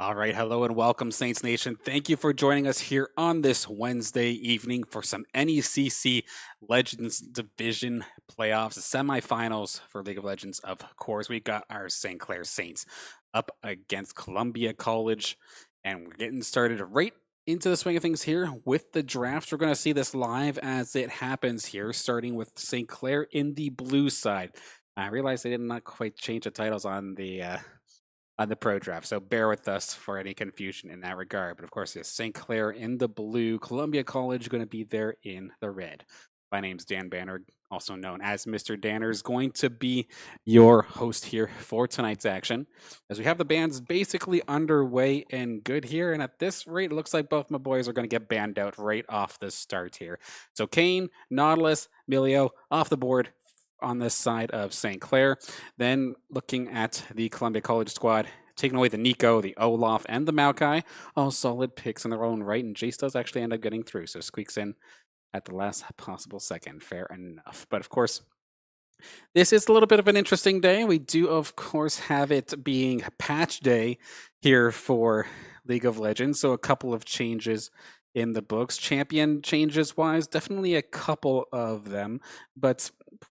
All right, hello and welcome, Saints Nation. Thank you for joining us here on this Wednesday evening for some NECC Legends Division playoffs, semifinals for League of Legends. Of course, we got our St. Clair Saints up against Columbia College, and we're getting started right into the swing of things here with the drafts. We're going to see this live as it happens here, starting with St. Clair in the blue side. I realized they did not quite change the titles on the pro draft. So bear with us for any confusion in that regard. But of course, it's St. Clair in the blue, Columbia College going to be there in the red. My name's Dan Banner, also known as Mr. Danner, is going to be your host here for tonight's action. As we have the bands basically underway and good here. And at this rate, it looks like both my boys are going to get banned out right off the start here. So Kane, Nautilus, Milio off the board on this side of St. Clair. Then looking at the Columbia College squad, taking away the Nico, the Olaf, and the Maokai, all solid picks in their own right. And Jace does actually end up getting through, so squeaks in at the last possible second. Fair enough. But of course, this is a little bit of an interesting day. We do, of course, have it being patch day here for League of Legends. So a couple of changes in the books. Champion changes wise, definitely a couple of them, but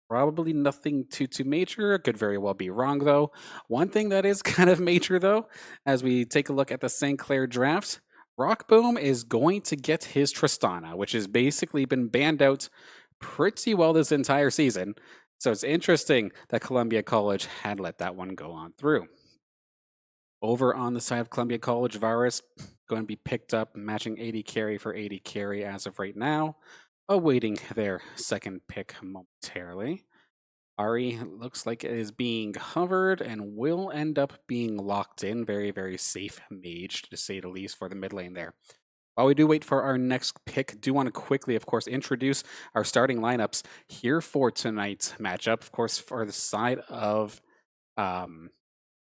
probably nothing too major. Could very well be wrong though. One thing that is kind of major though, as we take a look at the St. Clair draft, Rockboom is going to get his Tristana, which has basically been banned out pretty well this entire season. So it's interesting that Columbia College had let that one go on through. Over on the side of Columbia College, Varus going to be picked up, matching 80 carry for 80 carry as of right now, awaiting their second pick momentarily. Ari looks like it is being hovered and will end up being locked in. Very safe mage, to say the least, for the mid lane there. While we do wait for our next pick, do want to quickly, of course, introduce our starting lineups here for tonight's matchup. Of course, for the side of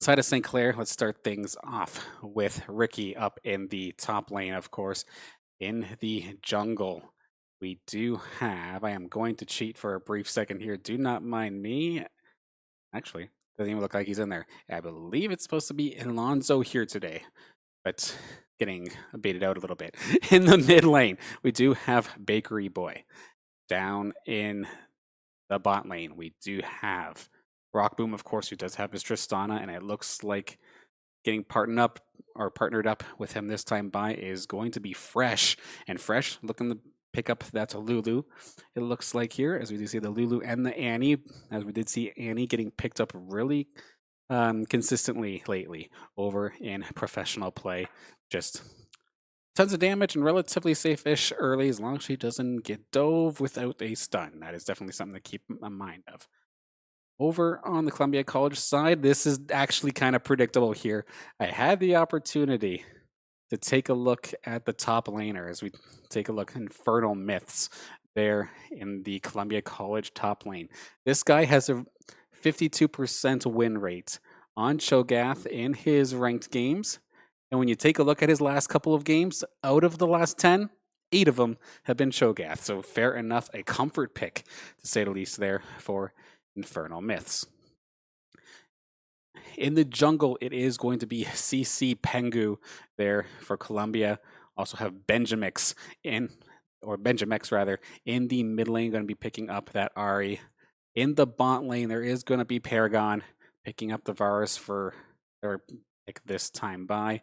St. Clair, let's start things off with Ricky up in the top lane, of course. In the jungle, we do have, I am going to cheat for a brief second here. Do not mind me. Actually, doesn't even look like he's in there. I believe it's supposed to be Alonzo here today, but getting baited out a little bit. In the mid lane, we do have Bakery Boy. Down in the bot lane, we do have Rockboom, of course, who does have his Tristana, and it looks like getting partnered up with him this time by is going to be Fresh. And Fresh looking to pick up that Lulu. It looks like here, as we do see the Lulu and the Annie, as we did see Annie getting picked up really consistently lately over in professional play. Just tons of damage and relatively safe-ish early as long as she doesn't get dove without a stun. That is definitely something to keep in mind of. Over on the Columbia College side, this is actually kind of predictable here. I had the opportunity to take a look at the top laner as we take a look at Infernal Myths there in the Columbia College top lane. This guy has a 52% win rate on Cho'Gath in his ranked games. And when you take a look at his last couple of games, out of the last 10, 8 of them have been Cho'Gath. So fair enough, a comfort pick, to say the least, there for Infernal Myths. In the jungle, it is going to be CC Pengu there for Columbia. Also have Benjamix rather, in the mid lane, going to be picking up that Ari. In the bot lane, there is going to be Paragon picking up the Varus for their pick this time by.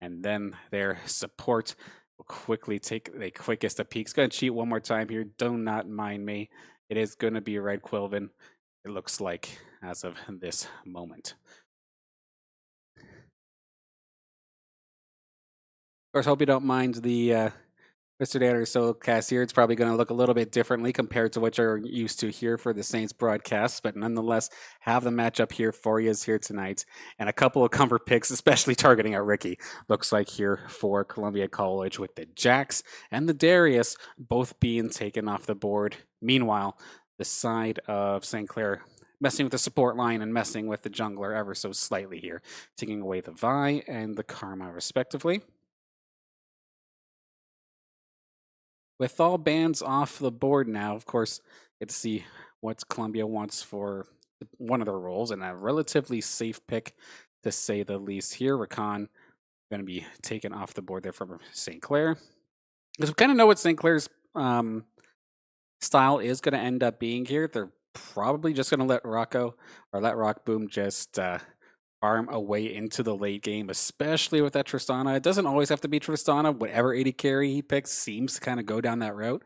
And then their support will quickly take the quickest of peaks. Going to cheat one more time here. Do not mind me. It is going to be Red Quilvin, it looks like, as of this moment. Of course, hope you don't mind the Mr. Danner solo cast here. It's probably going to look a little bit differently compared to what you're used to here for the Saints broadcast, but nonetheless, have the matchup here for you here tonight, and a couple of comfort picks, especially targeting at Ricky. Looks like here for Columbia College with the Jax and the Darius both being taken off the board. Meanwhile, the side of St. Clair messing with the support line and messing with the jungler ever so slightly here, taking away the Vi and the Karma respectively. With all bands off the board now, of course, get to see what Columbia wants for one of their roles, and a relatively safe pick, to say the least here. Rakan going to be taken off the board there from St. Clair. Because we kind of know what St. Clair's style is going to end up being here. They're probably just going to let Rock Boom just farm away into the late game, especially with that Tristana. It doesn't always have to be Tristana. Whatever AD carry he picks seems to kind of go down that route,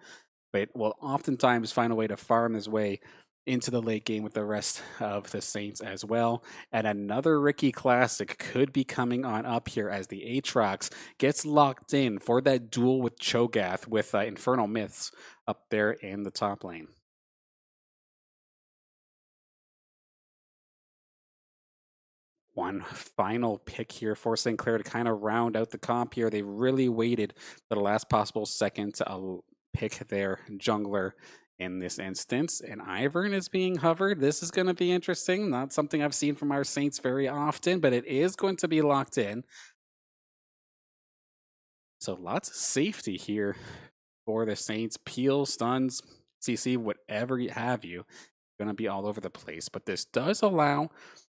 but will oftentimes find a way to farm his way into the late game with the rest of the Saints as well. And another Ricky Classic could be coming on up here as the Aatrox gets locked in for that duel with Cho'Gath with Infernal Myths up there in the top lane. One final pick here for St. Clair to kind of round out the comp here. They really waited for the last possible second to pick their jungler in this instance, and Ivern is being hovered. This is going to be interesting. Not something I've seen from our Saints very often, but it is going to be locked in. So lots of safety here for the Saints. Peel, stuns, CC, whatever you have you, going to be all over the place. But this does allow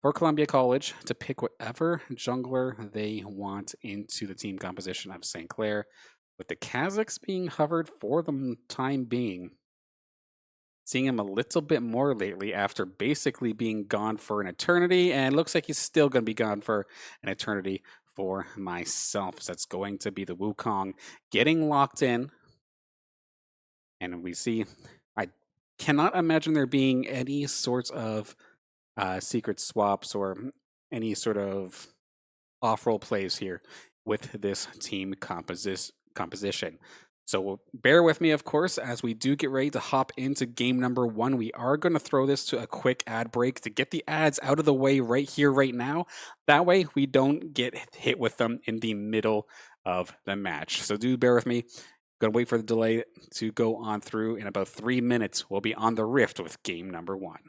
for Columbia College to pick whatever jungler they want into the team composition of St. Clair, with the Kazakhs being hovered for the time being. Seeing him a little bit more lately after basically being gone for an eternity, and looks like he's still going to be gone for an eternity for myself. So that's going to be the Wukong getting locked in. And we see, I cannot imagine there being any sorts of secret swaps or any sort of off-roll plays here with this team composition. So bear with me, of course, as we do get ready to hop into game number 1. We are going to throw this to a quick ad break to get the ads out of the way right here, right now. That way we don't get hit with them in the middle of the match. So do bear with me. Going to wait for the delay to go on through. In about 3 minutes, we'll be on the Rift with game number 1.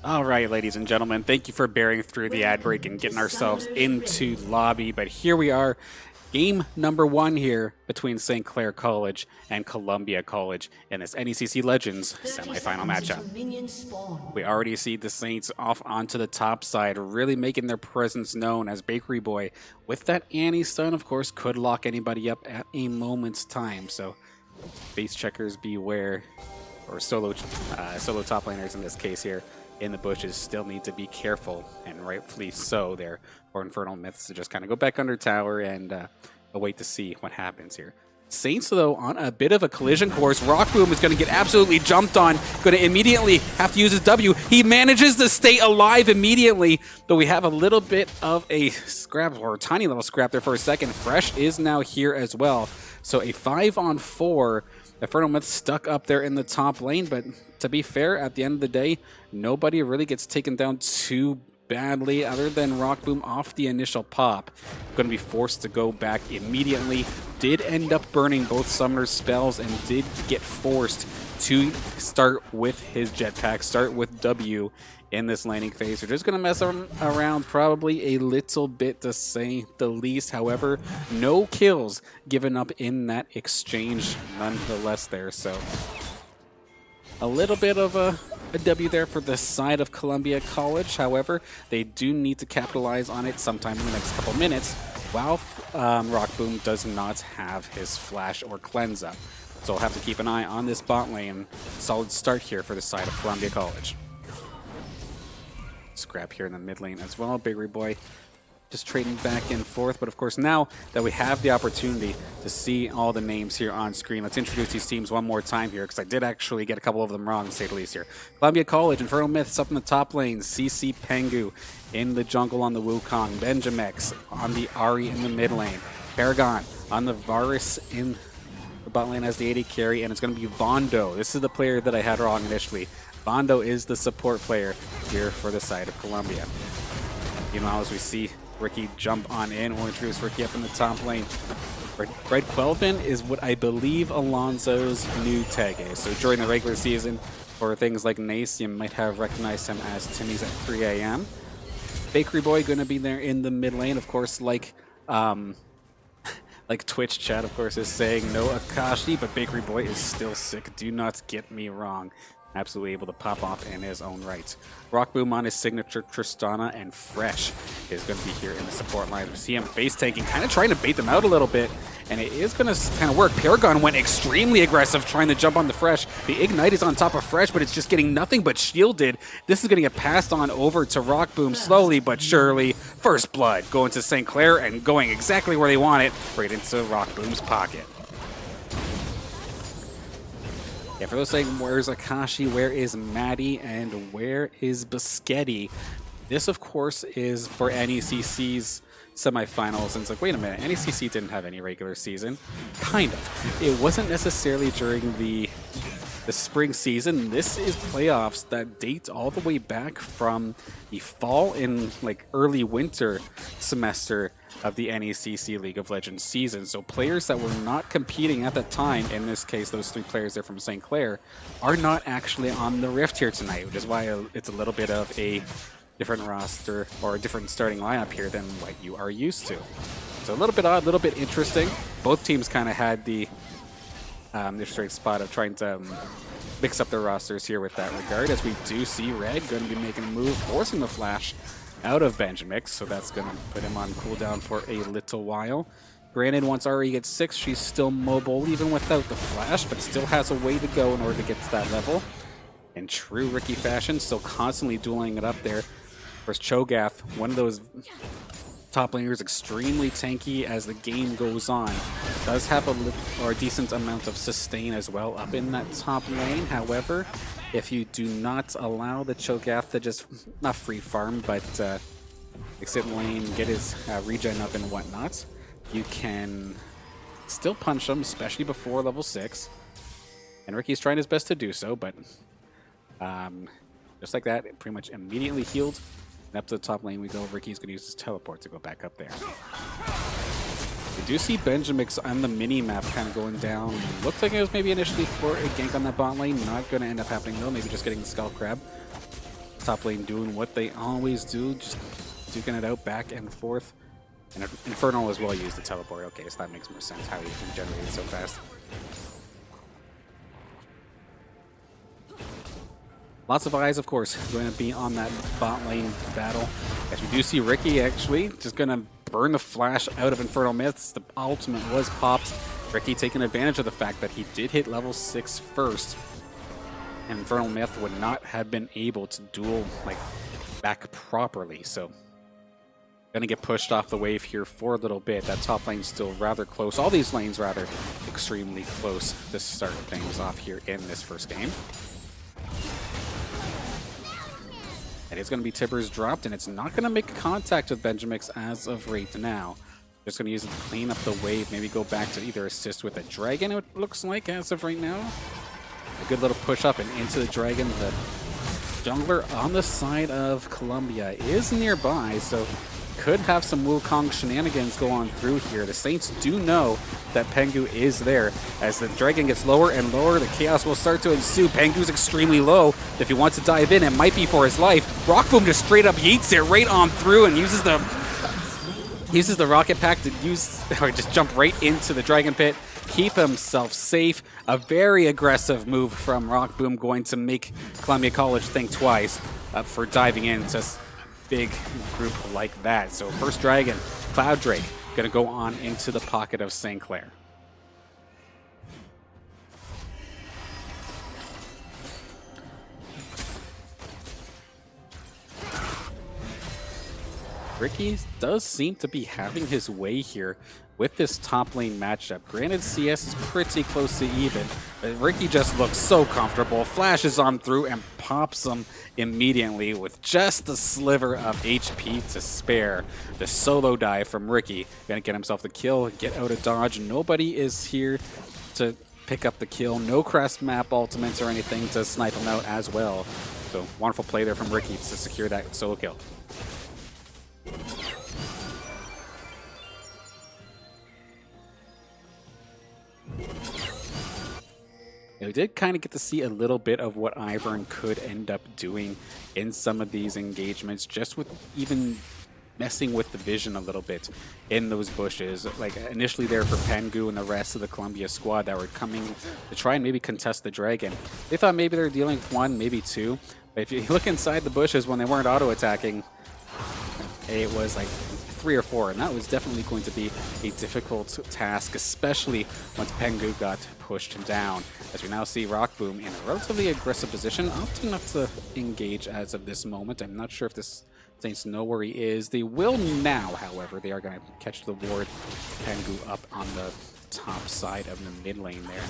All right, ladies and gentlemen, thank you for bearing through the ad break and getting ourselves into lobby. But here we are, game number 1 here between St. Clair College and Columbia College in this NECC Legends semifinal matchup. We already see the Saints off onto the top side, really making their presence known as Bakery Boy. With that Annie stun, of course, could lock anybody up at a moment's time. So base checkers beware, or solo top laners in this case here. In the bushes still need to be careful, and rightfully so there for Infernal Myths to just kind of go back under tower and await to see what happens here. Saints, though, on a bit of a collision course. Rockboom is going to get absolutely jumped on, going to immediately have to use his W. He manages to stay alive immediately, but we have a little bit of a scrap, or a tiny little scrap there for a second. Fresh is now here as well. So a 5-on-4. Infernal Myth stuck up there in the top lane, but to be fair, at the end of the day, nobody really gets taken down too badly other than Rockboom off the initial pop. Going to be forced to go back immediately. Did end up burning both Summoner's spells and did get forced to start with his jetpack, start with W in this laning phase. We're just going to mess around probably a little bit, to say the least. However, no kills given up in that exchange nonetheless there. So a little bit of a W there for the side of Columbia College. However, they do need to capitalize on it sometime in the next couple minutes, while Rockboom does not have his flash or cleanse up. So we'll have to keep an eye on this bot lane. Solid start here for the side of Columbia College. Scrap here in the mid lane as well. Bakery Boy just trading back and forth. But of course, now that we have the opportunity to see all the names here on screen, let's introduce these teams one more time here, because I did actually get a couple of them wrong, to say the least here. Columbia College, Infernal Myths up in the top lane, CC Pengu in the jungle on the Wukong, Benjamex on the Ari in the mid lane, Paragon on the Varus in the bot lane as the AD carry, and it's going to be Vondo. This is the player that I had wrong initially. Vondo is the support player here for the side of Columbia. Meanwhile, as we see Ricky jump on in, we'll introduce Ricky up in the top lane. Red Quelvin is what I believe Alonso's new tag is. So during the regular season, for things like NECC, you might have recognized him as Timmy's at 3 a.m. Bakery Boy going to be there in the mid lane, of course, like Twitch chat, of course, is saying no Akashi, but Bakery Boy is still sick. Do not get me wrong. Absolutely able to pop off in his own right. Rockboom on his signature Tristana, and Fresh is going to be here in the support line. We see him face tanking, kind of trying to bait them out a little bit, and it is going to kind of work. Paragon went extremely aggressive trying to jump on the Fresh. The Ignite is on top of Fresh, but it's just getting nothing but shielded. This is going to get passed on over to Rockboom slowly but surely. First Blood going to St. Clair and going exactly where they want it, right into Rockboom's pocket. Yeah, for those saying, where's Akashi, where is Maddie, and where is Biscotti? This, of course, is for NECC's semifinals. And it's like, wait a minute, NECC didn't have any regular season. Kind of. It wasn't necessarily during the spring season. This is playoffs that date all the way back from the fall and like early winter semester of the NECC League of Legends season. So players that were not competing at that time, in this case those 3 players there from St. Clair, are not actually on the Rift here tonight, which is why it's a little bit of a different roster or a different starting lineup here than what you are used to. So a little bit odd, a little bit interesting. Both teams kind of had the straight spot of trying to mix up their rosters here with that regard, as we do see Red going to be making a move, forcing the flash out of Benjamix, so that's going to put him on cooldown for a little while. Granted, once Ari gets 6, she's still mobile even without the flash, but still has a way to go in order to get to that level. In true Ricky fashion, still constantly dueling it up there. First Cho'Gath, one of those top laner is extremely tanky as the game goes on. Does have a decent amount of sustain as well up in that top lane. However, if you do not allow the Cho'Gath to just, not free farm, but exit lane, get his regen up and whatnot, you can still punch him, especially before level 6. And Ricky's trying his best to do so, but just like that, it pretty much immediately healed. And up to the top lane we go. Ricky's going to use his teleport to go back up there. We do see Benjamix on the mini-map kind of going down. Looked like it was maybe initially for a gank on that bot lane. Not going to end up happening though. Maybe just getting the Skull Crab. Top lane doing what they always do. Just duking it out back and forth. And Infernal as well used the teleport. Okay, so that makes more sense how he can generate it so fast. Lots of eyes, of course, going to be on that bot lane battle. As we do see Ricky actually just going to burn the flash out of Infernal Myths. The ultimate was popped. Ricky taking advantage of the fact that he did hit level 6 first. And Infernal Myth would not have been able to duel like back properly. So going to get pushed off the wave here for a little bit. That top lane's still rather close. All these lanes rather extremely close to start things off here in this first game. And it's going to be Tibbers dropped, and it's not going to make contact with Benjamix as of right now. Just going to use it to clean up the wave, maybe go back to either assist with a dragon, it looks like, as of right now. A good little push up and into the dragon. The jungler on the side of Columbia is nearby, so could have some Wukong shenanigans go on through here. The Saints do know that Pengu is there. As the dragon gets lower and lower, the chaos will start to ensue. Pengu's extremely low. If he wants to dive in, it might be for his life. Rock Boom just straight up yeets it right on through and uses the rocket pack to just jump right into the dragon pit. Keep himself safe. A very aggressive move from Rock Boom, going to make Columbia College think twice for diving into big group like that. So first dragon, Cloud Drake, gonna go on into the pocket of St. Clair. Ricky does seem to be having his way here with this top lane matchup. Granted, CS is pretty close to even, but Ricky just looks so comfortable, flashes on through and pops them immediately with just a sliver of HP to spare. The solo dive from Ricky, gonna get himself the kill, get out of dodge. Nobody is here to pick up the kill. No crest map ultimates or anything to snipe him out as well. So wonderful play there from Ricky to secure that solo kill. We did kind of get to see a little bit of what Ivern could end up doing in some of these engagements, just with even messing with the vision a little bit in those bushes. Like initially there for Pengu and the rest of the Columbia squad that were coming to try and maybe contest the dragon. They thought maybe they're dealing with one, maybe two. But if you look inside the bushes when they weren't auto-attacking, it was like 3 or 4, and that was definitely going to be a difficult task, especially once Pengu got pushed down. As we now see Rock Boom in a relatively aggressive position, opting not to engage as of this moment. I'm not sure if this Saints know where he is. They will now, however. They are going to catch the ward. Pengu up on the top side of the mid lane there.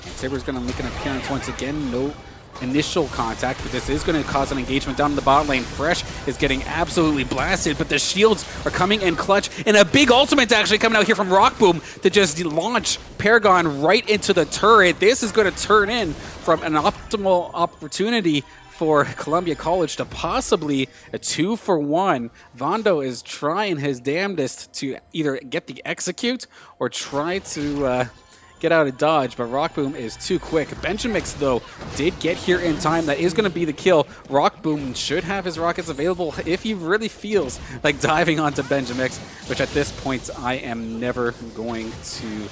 And Saber's going to make an appearance once again. No initial contact, but this is going to cause an engagement down in the bot lane. Fresh is getting absolutely blasted, but the shields are coming in clutch, and a big ultimate actually coming out here from Rock Boom to just launch Paragon right into the turret. This is going to turn in from an optimal opportunity for Columbia College to possibly a 2-for-1. Vondo is trying his damnedest to either get the execute or try to get out of dodge, but Rock Boom is too quick. Benjamix, though, did get here in time. That is going to be the kill. Rock Boom should have his rockets available if he really feels like diving onto Benjamix, which at this point I am never going to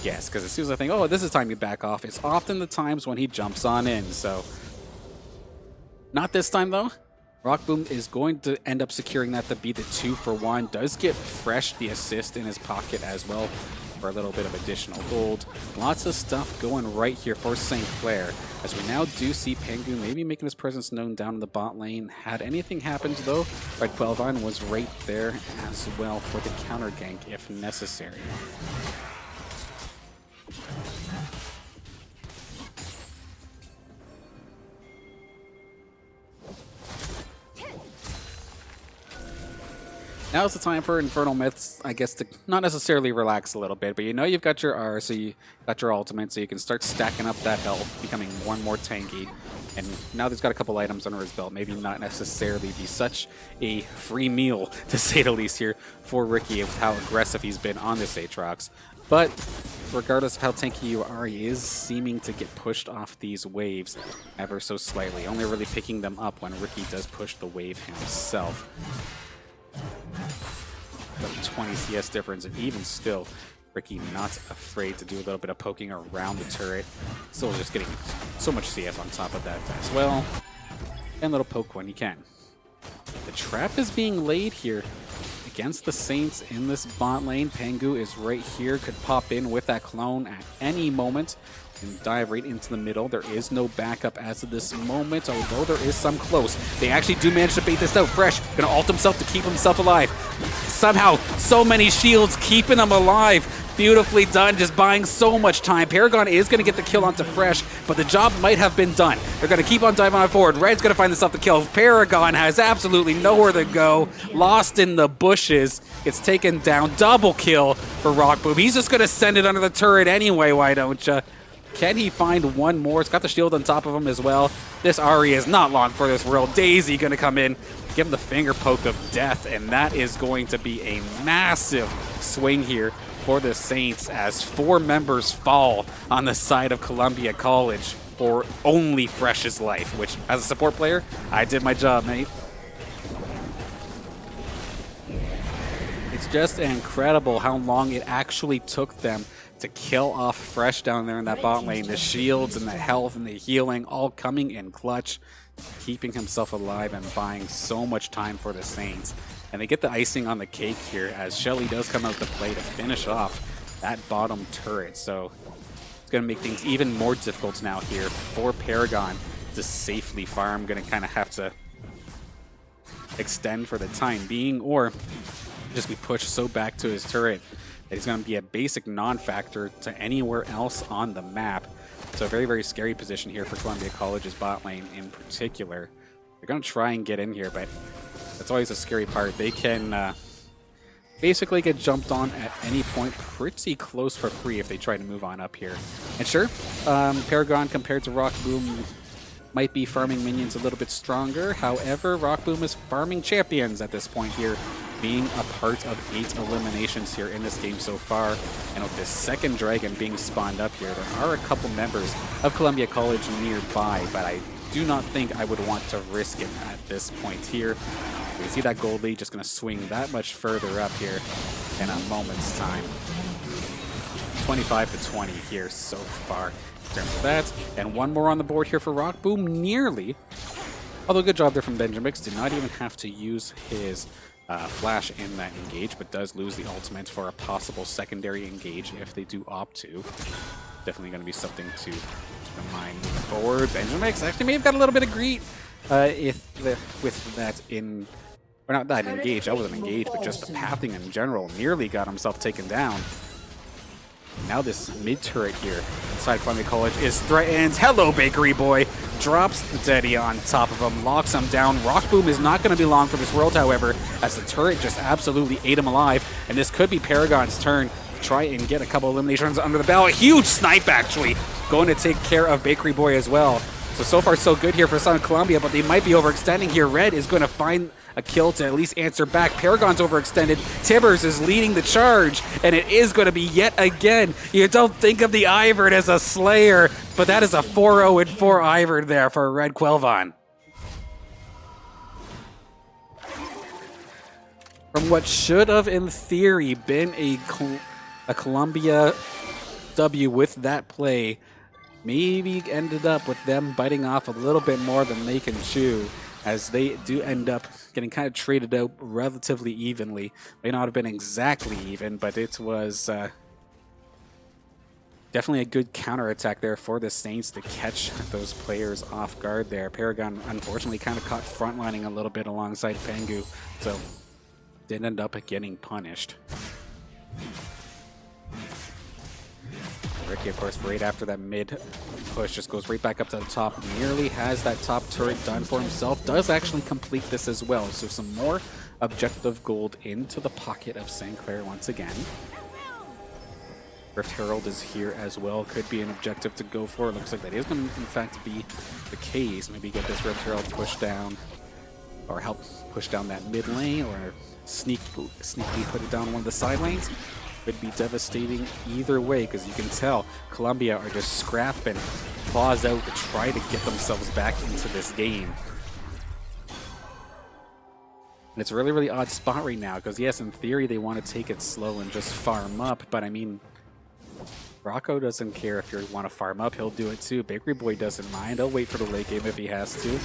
guess, because as soon as I think, oh, this is time you back off, it's often the times when he jumps on in. So not this time, though. Rock Boom is going to end up securing that to be the 2-for-1. Does get Fresh the assist in his pocket as well. for a little bit of additional gold. Lots of stuff going right here for St. Clair, as we now do see Pengu maybe making his presence known down in the bot lane. Had anything happened though, Red Quelvine was right there as well for the counter gank if necessary. Now's the time for Infernal Myths, I guess, to not necessarily relax a little bit, but you know you've got your R, so you got your ultimate, so you can start stacking up that health, becoming more and more tanky. And now he's got a couple items under his belt, maybe not necessarily be such a free meal, to say the least here, for Ricky with how aggressive he's been on this Aatrox. But regardless of how tanky you are, he is seeming to get pushed off these waves ever so slightly, only really picking them up when Ricky does push the wave himself. But 20 CS difference, and even still, Ricky not afraid to do a little bit of poking around the turret. Still just getting so much CS on top of that as well. And a little poke when he can. The trap is being laid here against the Saints in this bot lane. Pengu is right here, could pop in with that clone at any moment and dive right into the middle. There is no backup as of this moment, although there is some close. They actually do manage to bait this out. Fresh gonna ult himself to keep himself alive. Somehow, so many shields keeping him alive. Beautifully done, just buying so much time. Paragon is going to get the kill onto Fresh, but the job might have been done. They're going to keep on diving on forward. Red's going to find himself the kill. Paragon has absolutely nowhere to go. Lost in the bushes. Gets taken down. Double kill for Rockboom. He's just going to send it under the turret anyway, why don't you? Can he find one more? It's got the shield on top of him as well. This Ahri is not long for this world. Daisy going to come in, give him the finger poke of death, and that is going to be a massive swing here for the Saints as 4 members fall on the side of Columbia College for only Fresh's life, which, as a support player, I did my job, mate. It's just incredible how long it actually took them to kill off Fresh down there in that bot lane. The shields and the health and the healing all coming in clutch, keeping himself alive and buying so much time for the Saints. And they get the icing on the cake here as Shelly does come out to play to finish off that bottom turret. So it's going to make things even more difficult now here for Paragon to safely farm. Going to kind of have to extend for the time being, or just be pushed so back to his turret that he's going to be a basic non-factor to anywhere else on the map. So a very, very scary position here for Columbia College's bot lane in particular. They're going to try and get in here, but that's always a scary part. They can basically get jumped on at any point pretty close for free if they try to move on up here. And sure, Paragon compared to Rockboom might be farming minions a little bit stronger. However, Rockboom is farming champions at this point here, being a part of 8 eliminations here in this game so far. And with this second dragon being spawned up here, there are a couple members of Columbia College nearby, but I do not think I would want to risk it at this point here. We see that gold lead just going to swing that much further up here in a moment's time. 25 to 20 here so far in terms of that. And one more on the board here for Rockboom, nearly. Although good job there from Benjamix. Did not even have to use his flash in that engage, but does lose the ultimate for a possible secondary engage if they do opt to. Definitely going to be something to keep in mind moving forward. Benjamix actually may have got a little bit of greed with that in... Or not that engage, I wasn't engaged, but just the pathing in general. Nearly got himself taken down. Now this mid-turret here inside Columbia College is threatened. Hello, Bakery Boy. Drops the Deddy on top of him, locks him down. Rockboom is not going to be long for this world, however, as the turret just absolutely ate him alive. And this could be Paragon's turn to try and get a couple eliminations under the belt. A huge snipe, actually, going to take care of Bakery Boy as well. So far, so good here for Southern Columbia, but they might be overextending here. Red is going to find a kill to at least answer back. Paragon's overextended. Tibbers is leading the charge, and it is going to be yet again. You don't think of the Ivern as a slayer, but that is a 4-0 and 4 Ivern there for Red Quelvine. From what should have, in theory, been a Columbia W with that play, maybe ended up with them biting off a little bit more than they can chew, as they do end up getting kind of traded out relatively evenly. May not have been exactly even, but it was Definitely a good counterattack there for the Saints to catch those players off guard there. Paragon, unfortunately, kind of caught frontlining a little bit alongside Pengu, so did end up getting punished. Ricky, of course, right after that mid push, just goes right back up to the top. Nearly has that top turret done for himself. Does actually complete this as well. So some more objective gold into the pocket of St. Clair once again. Rift Herald is here as well. Could be an objective to go for. It looks like that is going to, in fact, be the case. Maybe get this Rift Herald pushed down, or help push down that mid lane, or sneakily put it down one of the side lanes. Could be devastating either way, because you can tell Columbia are just scrapping claws out to try to get themselves back into this game. And it's a really, really odd spot right now, because yes, in theory, they want to take it slow and just farm up, but I mean, Rocco doesn't care if you want to farm up, he'll do it too. Bakery Boy doesn't mind, he'll wait for the late game if he has to.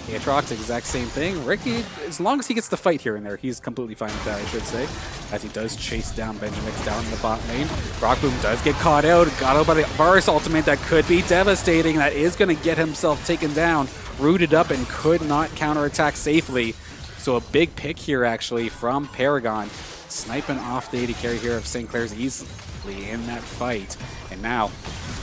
Aatrox, exact same thing. Ricky, as long as he gets the fight here and there, he's completely fine with that, I should say. As he does chase down Benjamix down in the bot lane. Rockboom does get caught out. Got out by the Varus ultimate. That could be devastating. That is going to get himself taken down. Rooted up and could not counterattack safely. So a big pick here, actually, from Paragon. Sniping off the AD carry here of St. Clair's easily in that fight. And now,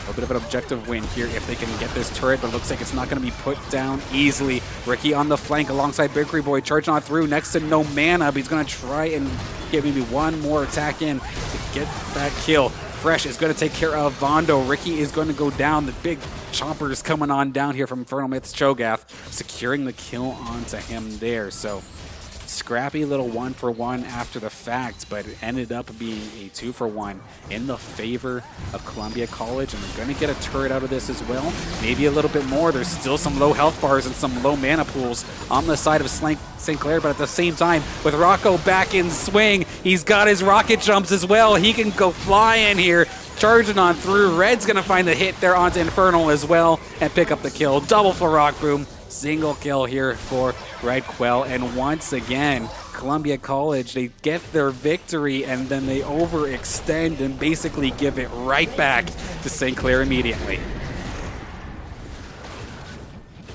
a bit of an objective win here if they can get this turret, but it looks like it's not going to be put down easily. Ricky on the flank alongside Bakery Boy, charging on through, next to no mana, but he's going to try and get maybe one more attack in to get that kill. Fresh is going to take care of Vondo. Ricky is going to go down. The big chomper is coming on down here from Infernal Myth's Cho'Gath, securing the kill onto him there. So scrappy little 1-for-1 after the fact, but it ended up being a 2-for-1 in the favor of Columbia College, and they're going to get a turret out of this as well. Maybe a little bit more. There's still some low health bars and some low mana pools on the side of St. Clair, but at the same time, with Rocco back in swing, he's got his rocket jumps as well. He can go flying here, charging on through. Red's going to find the hit there onto Infernal as well and pick up the kill. Double for Rockboom. Single kill here for Red Quell, and once again, Columbia College, they get their victory and then they overextend and basically give it right back to St. Clair immediately.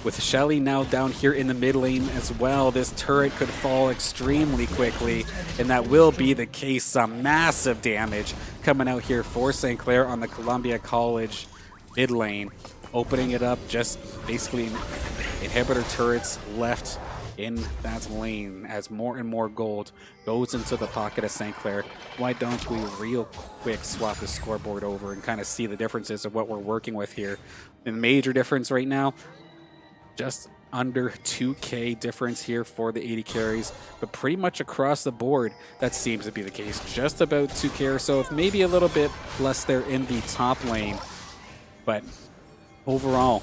With Shelly now down here in the mid lane as well, this turret could fall extremely quickly, and that will be the case. Some massive damage coming out here for St. Clair on the Columbia College mid lane, opening it up, just basically inhibitor turrets left in that lane as more and more gold goes into the pocket of St. Clair. Why don't we real quick swap the scoreboard over and kind of see the differences of what we're working with here. The major difference right now, just under 2K difference here for the 80 carries, but pretty much across the board that seems to be the case. Just about 2K or so, maybe a little bit less there in the top lane, but overall,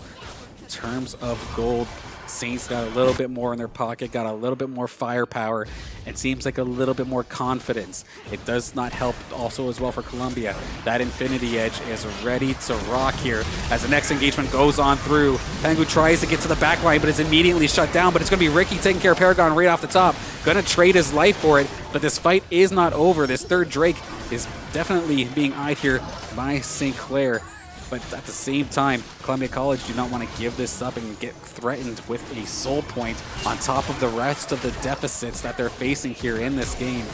in terms of gold, Saints got a little bit more in their pocket, got a little bit more firepower, and seems like a little bit more confidence. It does not help also as well for Columbia. That Infinity Edge is ready to rock here as the next engagement goes on through. Pengu tries to get to the back line, but is immediately shut down, but it's going to be Ricky taking care of Paragon right off the top. Going to trade his life for it, but this fight is not over. This third Drake is definitely being eyed here by St. Clair. But at the same time, Columbia College do not want to give this up and get threatened with a soul point on top of the rest of the deficits that they're facing here in this game.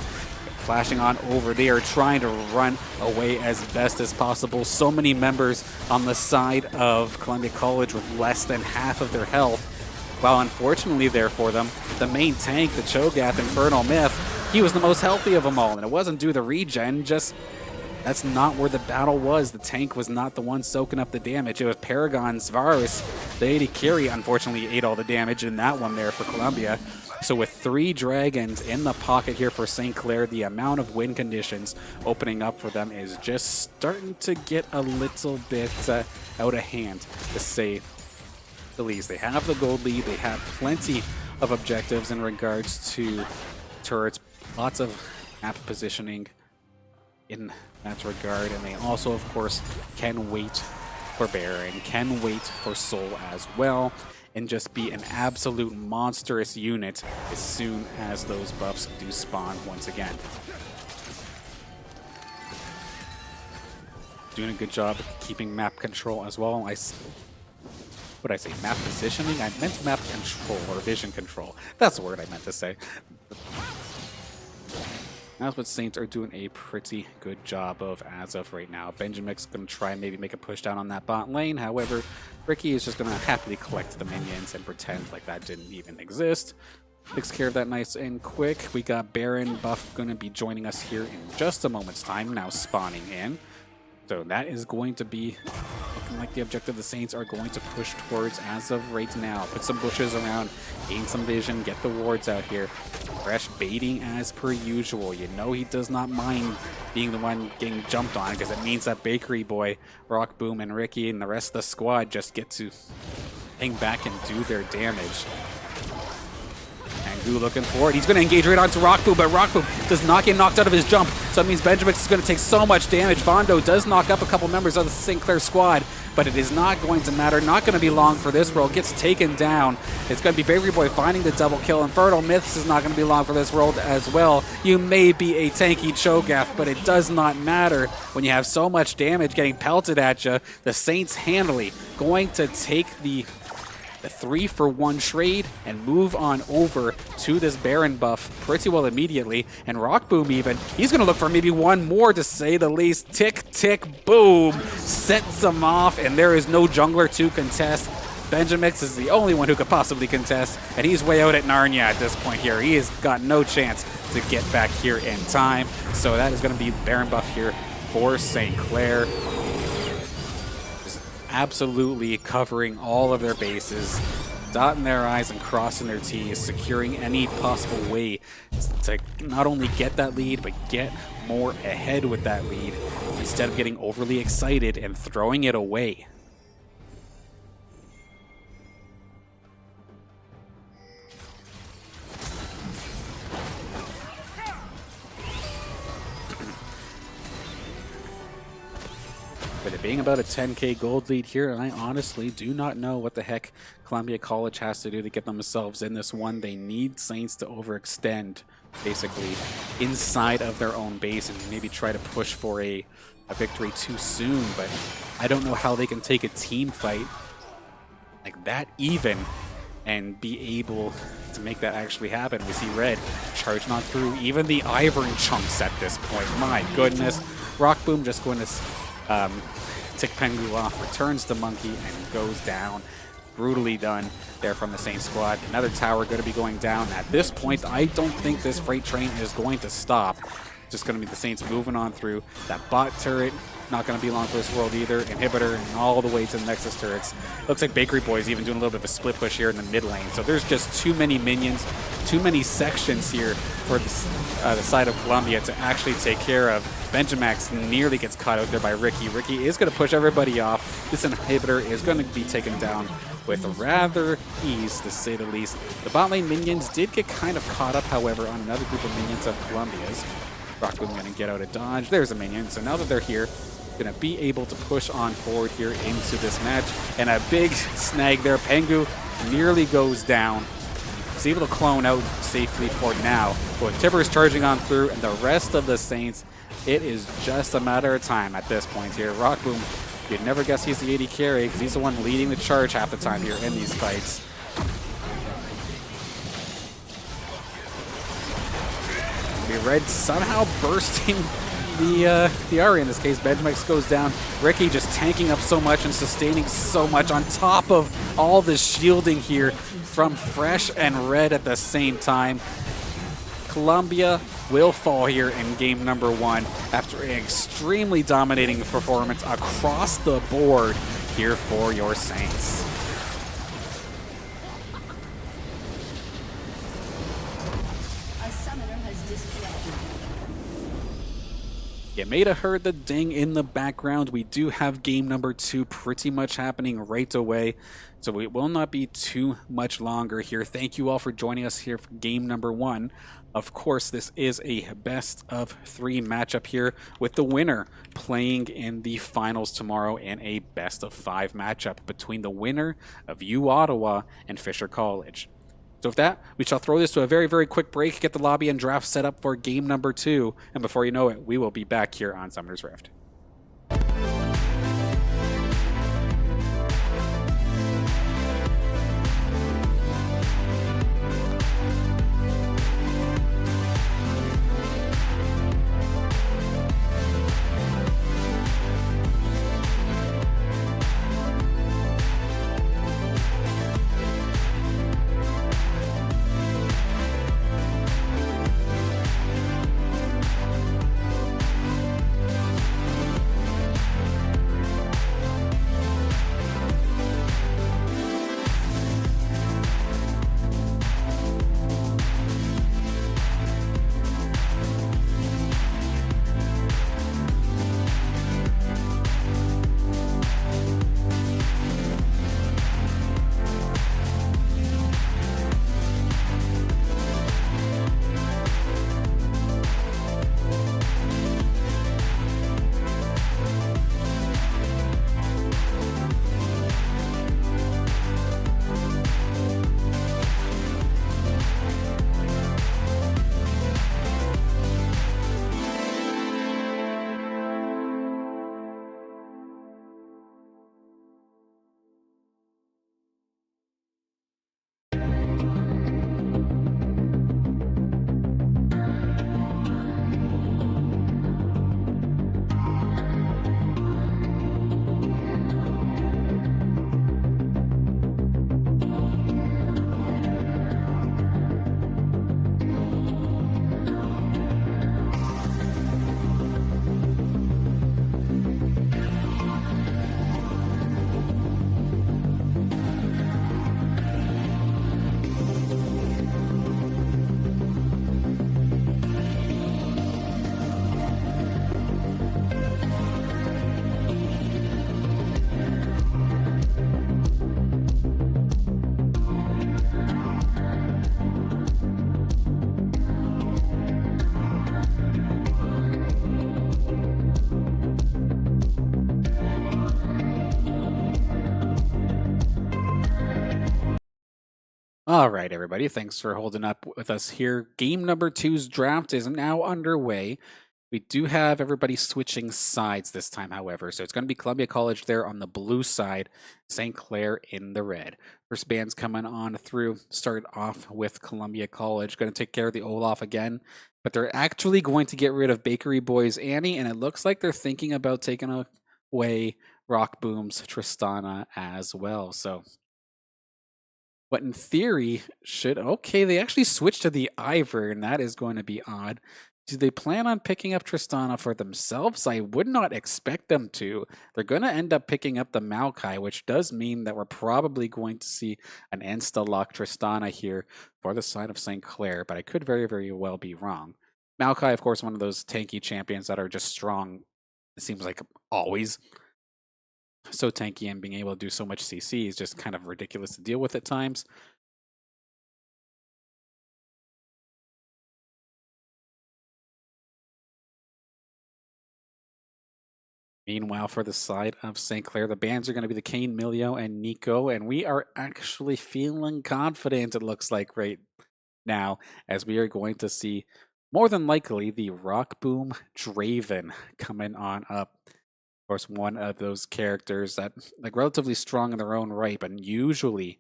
Flashing on over, they are trying to run away as best as possible. So many members on the side of Columbia College with less than half of their health. While unfortunately there for them, the main tank, the Cho'Gath Infernal Myth, he was the most healthy of them all, and it wasn't due to regen, just that's not where the battle was. The tank was not the one soaking up the damage. It was Paragon's Varus. The AD carry, unfortunately, ate all the damage in that one there for Columbia. So with 3 dragons in the pocket here for St. Clair, the amount of win conditions opening up for them is just starting to get a little bit out of hand, to say the least. They have the gold lead. They have plenty of objectives in regards to turrets, lots of map positioning in that regard, and they also, of course, can wait for Baron, can wait for Soul as well, and just be an absolute monstrous unit as soon as those buffs do spawn once again. doing a good job keeping map control as well. What did I say? Map positioning? I meant map control or vision control. That's the word I meant to say. That's what Saints are doing a pretty good job of as of right now. Benjamic's going to try and maybe make a push down on that bot lane. However, Ricky is just going to happily collect the minions and pretend like that didn't even exist. Takes care of that nice and quick. We got Baron buff going to be joining us here in just a moment's time, now spawning in. So that is going to be looking like the objective the Saints are going to push towards as of right now. Put some bushes around, gain some vision, get the wards out here. Fresh baiting as per usual. You know he does not mind being the one getting jumped on because it means that Bakery Boy, Rock Boom, and Ricky and the rest of the squad just get to hang back and do their damage. Pangu looking for it. He's going to engage right onto Rockboom, but Rockboom does not get knocked out of his jump. So that means Benjamin is going to take so much damage. Vondo does knock up a couple members of the St. Clair squad, but it is not going to matter. Not going to be long for this world. Gets taken down. It's going to be Bakery Boy finding the double kill. Infernal Myths is not going to be long for this world as well. You may be a tanky Cho'Gath, but it does not matter when you have so much damage getting pelted at you. The Saints handily going to take the 3-for-1 trade and move on over to this Baron buff pretty well immediately. And Rockboom even, he's going to look for maybe one more to say the least. Tick, tick, boom, sets him off, and there is no jungler to contest. Benjamix is the only one who could possibly contest, and he's way out at Narnia at this point here. He has got no chance to get back here in time. So that is going to be Baron buff here for St. Clair. Absolutely covering all of their bases, dotting their I's and crossing their T's, securing any possible way to not only get that lead, but get more ahead with that lead instead of getting overly excited and throwing it away. With it being about a 10k gold lead here, and I honestly do not know what the heck Columbia College has to do to get themselves in this one. They need Saints to overextend, basically, inside of their own base and maybe try to push for a victory too soon, but I don't know how they can take a team fight like that even and be able to make that actually happen. We see Red charging on through even the Iron chunks at this point. My goodness. Rockboom just going to tick Pengu off, returns the monkey, and goes down. Brutally done there from the Saints squad. Another tower going to be going down. At this point, I don't think this freight train is going to stop. Just going to be the Saints moving on through. That bot turret, not going to be long for this world either. Inhibitor and all the way to the Nexus turrets. Looks like Bakery Boy is even doing a little bit of a split push here in the mid lane. So there's just too many minions, too many sections here for the side of Columbia to actually take care of. Benjamax nearly gets caught out there by Ricky. Ricky is going to push everybody off. This inhibitor is going to be taken down with rather ease, to say the least. The bot lane minions did get kind of caught up, however, on another group of minions of Columbia's. Rockboom going to get out of dodge. There's a minion. So now that they're here, going to be able to push on forward here into this match. And a big snag there. Pengu nearly goes down. He's able to clone out safely for now. But Tipper's charging on through, and the rest of the Saints, it is just a matter of time at this point here. Rockboom, you'd never guess he's the AD carry because he's the one leading the charge half the time here in these fights. Red somehow bursting the Ari in this case. Benjamix goes down. Ricky just tanking up so much and sustaining so much on top of all the shielding here from Fresh and Red at the same time. Columbia will fall here in game number 1 after an extremely dominating performance across the board here for your Saints. You may have heard the ding in the background. We do have game number 2 pretty much happening right away, so it will not be too much longer here. Thank you all for joining us here for game number 1. Of course, this is a best of 3 matchup here with the winner playing in the finals tomorrow in a best of 5 matchup between the winner of U Ottawa and Fisher College. So with that, we shall throw this to a very, very quick break, get the lobby and draft set up for game number 2, and before you know it, we will be back here on Summoner's Rift. All right, everybody. Thanks for holding up with us here. Game number two's draft is now underway. We do have everybody switching sides this time, however. So it's going to be Columbia College there on the blue side, St. Clair in the red. First band's coming on through. Start off with Columbia College. Going to take care of the Olaf again. But they're actually going to get rid of Bakery Boys Annie, and it looks like they're thinking about taking away Rock Boom's Tristana as well. So what in theory should okay, they actually switched to the Ivor, and that is going to be odd. Do they plan on picking up Tristana for themselves? I would not expect them to. They're going to end up picking up the Maokai, which does mean that we're probably going to see an insta-lock Tristana here for the side of St. Clair, but I could very, very well be wrong. Maokai, of course, one of those tanky champions that are just strong, it seems like always. So tanky and being able to do so much CC is just kind of ridiculous to deal with at times. Meanwhile, for the side of St. Clair, the bands are going to be the Kane, Milio, and Nico, and we are actually feeling confident, it looks like, right now, as we are going to see more than likely the Rock Boom Draven coming on up. Of course, one of those characters that like relatively strong in their own right, but usually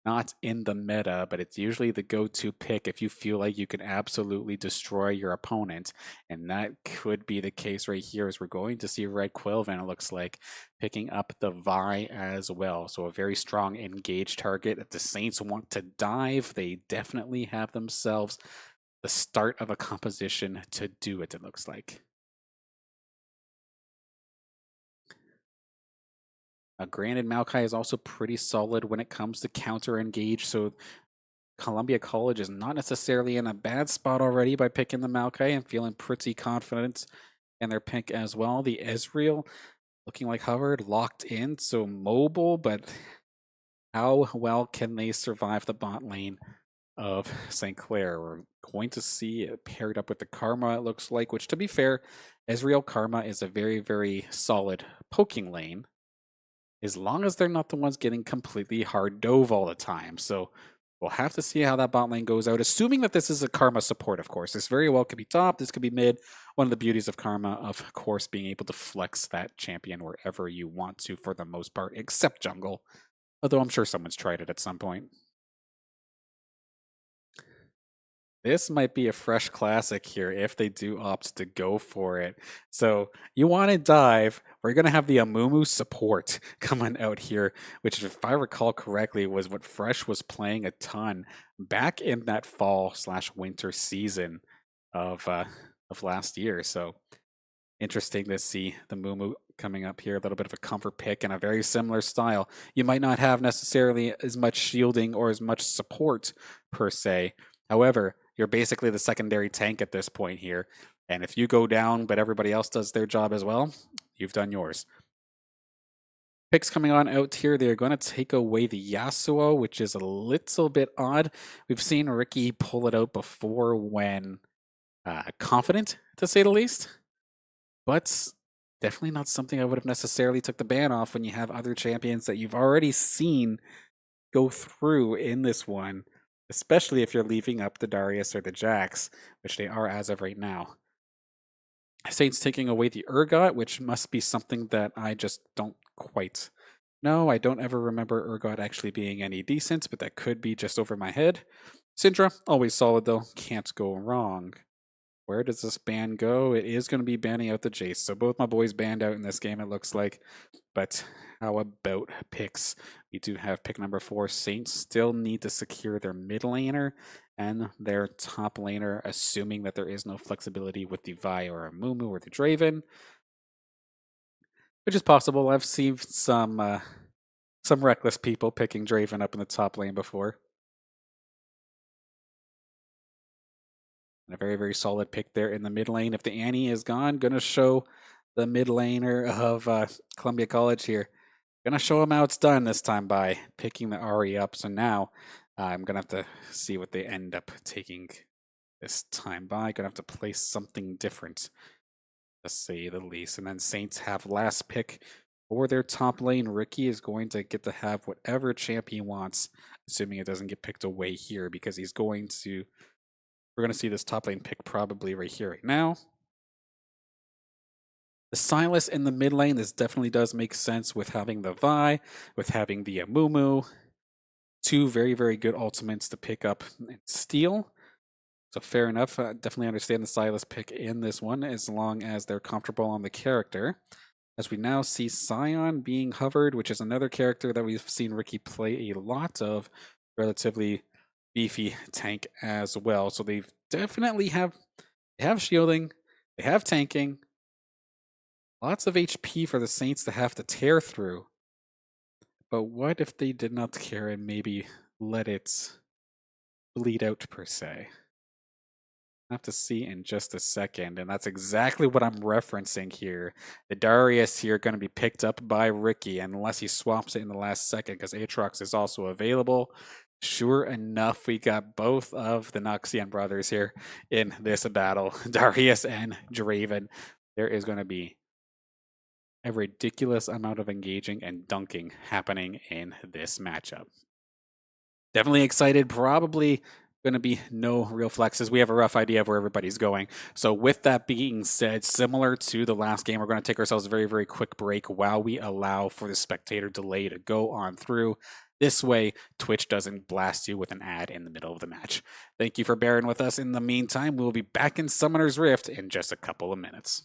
not in the meta, but it's usually the go-to pick if you feel like you can absolutely destroy your opponent. And that could be the case right here as we're going to see Red Quillvan, it looks like, picking up the Vi as well. So a very strong engaged target. If the Saints want to dive, they definitely have themselves the start of a composition to do it, it looks like. Granted, Maokai is also pretty solid when it comes to counter engage, so Columbia College is not necessarily in a bad spot already by picking the Maokai and feeling pretty confident in their pick as well. The Ezreal looking like Hubbard locked in, so mobile, but how well can they survive the bot lane of St. Clair? We're going to see it paired up with the Karma, it looks like, which to be fair, Ezreal Karma is a very, very solid poking lane as long as they're not the ones getting completely hard dove all the time. So we'll have to see how that bot lane goes out, assuming that this is a Karma support, of course. This very well could be top, this could be mid. One of the beauties of Karma, of course, being able to flex that champion wherever you want to for the most part, except jungle. Although I'm sure someone's tried it at some point. This might be a fresh classic here if they do opt to go for it. So you want to dive, we're going to have the Amumu support coming out here, which if I recall correctly was what Fresh was playing a ton back in that fall/winter season of last year. So interesting to see the Mumu coming up here, a little bit of a comfort pick and a very similar style. You might not have necessarily as much shielding or as much support per se. However, you're basically the secondary tank at this point here. And if you go down, but everybody else does their job as well, you've done yours. Picks coming on out here, they're going to take away the Yasuo, which is a little bit odd. We've seen Ricky pull it out before when confident, to say the least. But definitely not something I would have necessarily took the ban off when you have other champions that you've already seen go through in this one, especially if you're leaving up the Darius or the Jax, which they are as of right now. Saints taking away the Urgot, which must be something that I just don't quite know. I don't ever remember Urgot actually being any decent, but that could be just over my head. Syndra, always solid though, can't go wrong. Where does this ban go? It is going to be banning out the Jace. So both my boys banned out in this game, it looks like. But how about picks? We do have pick number 4. Saints still need to secure their mid laner and their top laner, assuming that there is no flexibility with the Vi or a Mumu or the Draven. Which is possible. I've seen some reckless people picking Draven up in the top lane before. And a very, very solid pick there in the mid lane. If the Annie is gone, going to show the mid laner of Columbia College here. Going to show him how it's done this time by picking the Ari up. So now I'm going to have to see what they end up taking this time by. Going to have to place something different, to say the least. And then Saints have last pick For their top lane, Ricky is going to get to have whatever champ he wants, assuming it doesn't get picked away here, because we're going to see this top lane pick probably right here, right now. The Sylas in the mid lane, this definitely does make sense with having the Vi, with having the Amumu. Two very, very good ultimates to pick up and steal. So fair enough. Definitely understand the Sylas pick in this one, as long as they're comfortable on the character. As we now see Scion being hovered, which is another character that we've seen Ricky play a lot of, relatively beefy tank as well. So they definitely have shielding, they have tanking, lots of HP for the Saints to have to tear through. But what if they did not care and maybe let it bleed out per se? Have to see in just a second, and that's exactly what I'm referencing here. The Darius here going to be picked up by Ricky unless he swaps it in the last second, because Aatrox is also available. Sure enough, we got both of the Noxian brothers here in this battle, Darius and Draven. There is going to be a ridiculous amount of engaging and dunking happening in this matchup. Definitely excited. Probably going to be no real flexes. We have a rough idea of where everybody's going. So with that being said, similar to the last game, we're going to take ourselves a very, very quick break while we allow for the spectator delay to go on through. This way, Twitch doesn't blast you with an ad in the middle of the match. Thank you for bearing with us. In the meantime, we'll be back in Summoner's Rift in just a couple of minutes.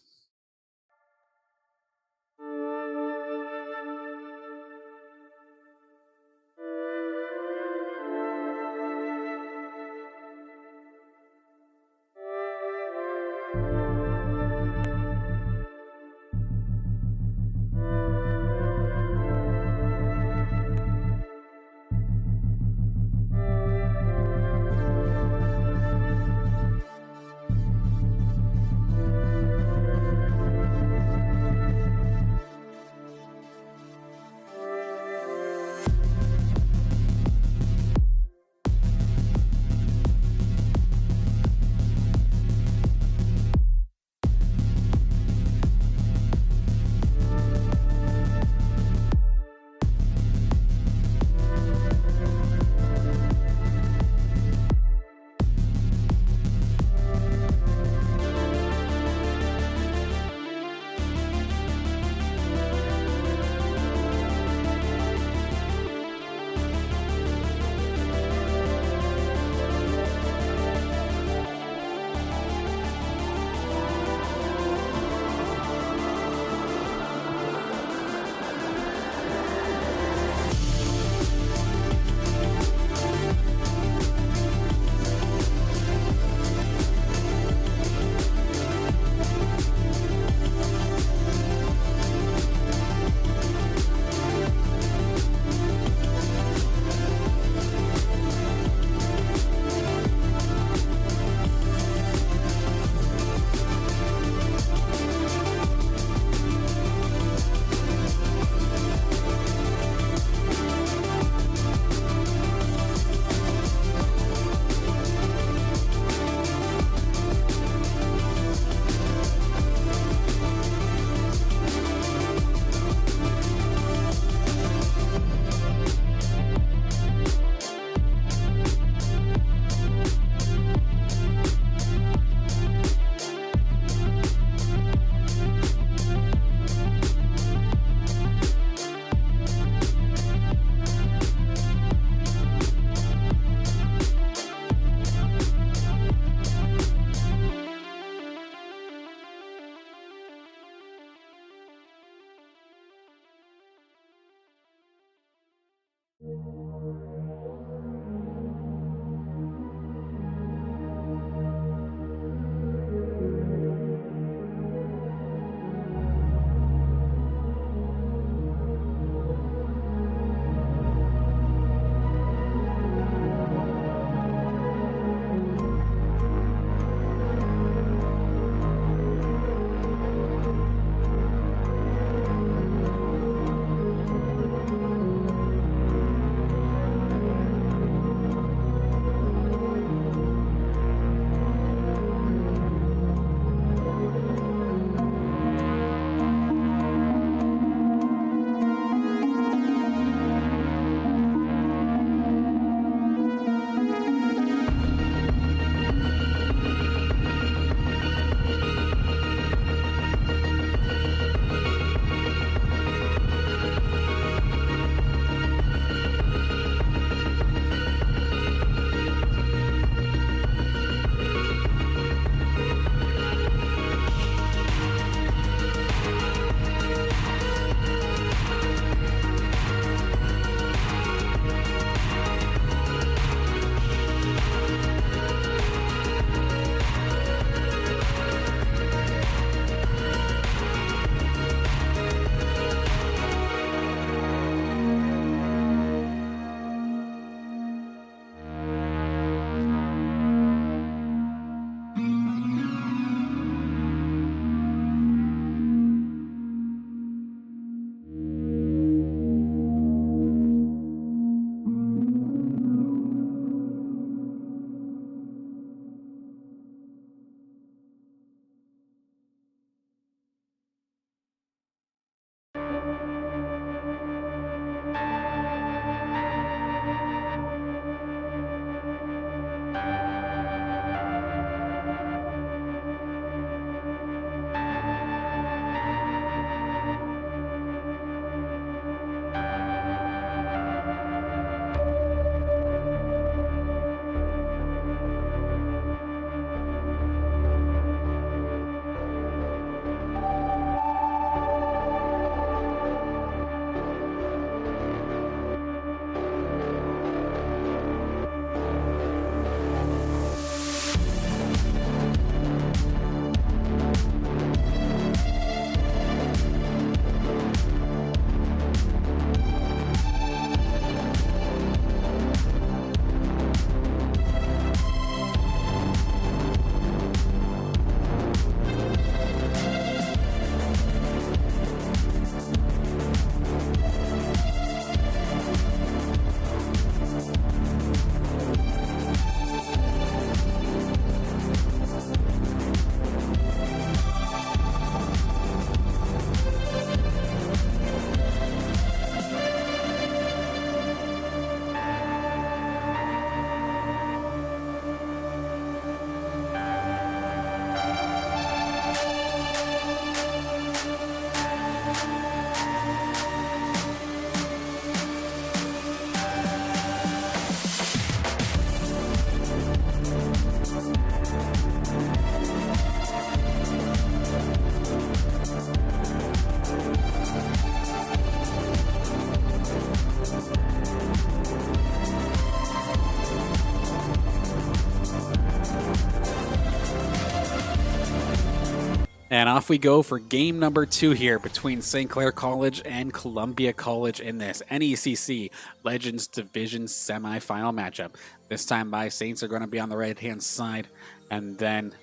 And off we go for game number 2 here between St. Clair College and Columbia College in this NECC Legends Division semifinal matchup. This time by Saints are going to be on the right-hand side, and then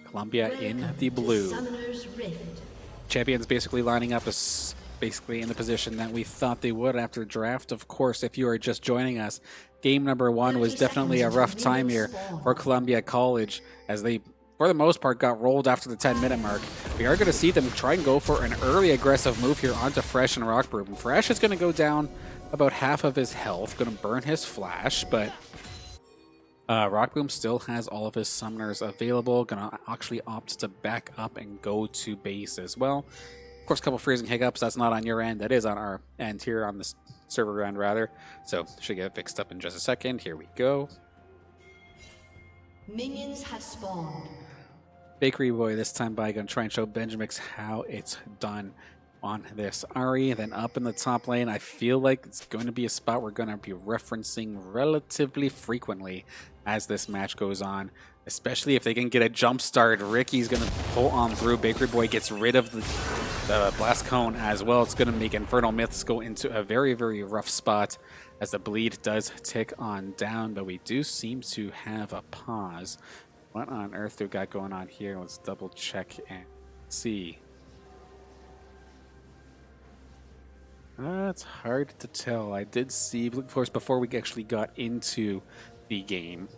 Columbia in the blue. Champions basically lining up as basically in the position that we thought they would after the draft. Of course, if you are just joining us, game number 1 was definitely a rough time here for Columbia College as they, for the most part, got rolled after the 10-minute mark. We are going to see them try and go for an early aggressive move here onto Fresh and Rockbroom. And Fresh is going to go down about half of his health, going to burn his flash, but Rockboom still has all of his summoners available. Gonna actually opt to back up and go to base as well. Of course, a couple freezing hiccups. That's not on your end. That is on our end here, on this server end rather. So should get fixed up in just a second. Here we go. Minions have spawned. Bakery Boy this time by gonna try and show Benjamix how it's done on this Ari. Then up in the top lane, I feel like it's going to be a spot we're going to be referencing relatively frequently as this match goes on, especially if they can get a jump start. Ricky's going to pull on through. Bakery Boy gets rid of the Blast Cone as well. It's going to make Infernal Myths go into a very, very rough spot as the bleed does tick on down, but we do seem to have a pause. What on earth do we got going on here? Let's double check and see. It's hard to tell. I did see, of course, before we actually got into the game,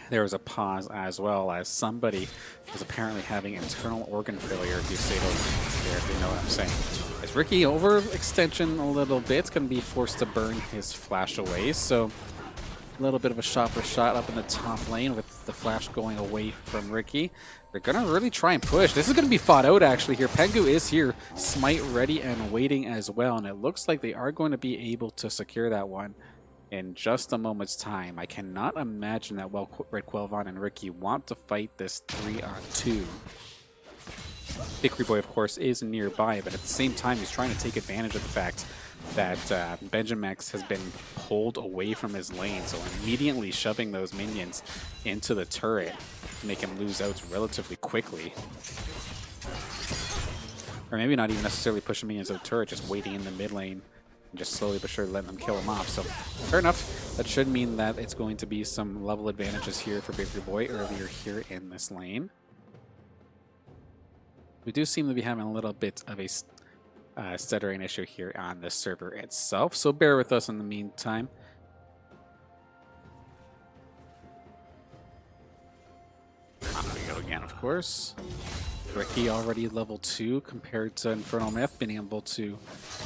there was a pause as well, as somebody was apparently having internal organ failure, if you say those there, if you know what I'm saying. Is Ricky overextension a little bit? It's going to be forced to burn his flash away, so a little bit of a shot for shot up in the top lane with the flash going away from Ricky. They're going to really try and push. This is going to be fought out actually here. Pengu is here, Smite ready and waiting as well, and it looks like they are going to be able to secure that one in just a moment's time. I cannot imagine that Red Quelvon and Ricky want to fight this 3-on-2. Bakery Boy, of course, is nearby, but at the same time, he's trying to take advantage of the fact that Benjamix has been pulled away from his lane, so immediately shoving those minions into the turret to make him lose out relatively quickly. Or maybe not even necessarily pushing minions into the turret, just waiting in the mid lane and just slowly but surely letting them kill him off. So fair enough. That should mean that it's going to be some level advantages here for Bakery Boy earlier here in this lane. We do seem to be having a little bit of a stuttering issue here on the server itself, so bear with us in the meantime. On we go again, of course. Ricky already level 2 compared to Infernal Myth, being able to,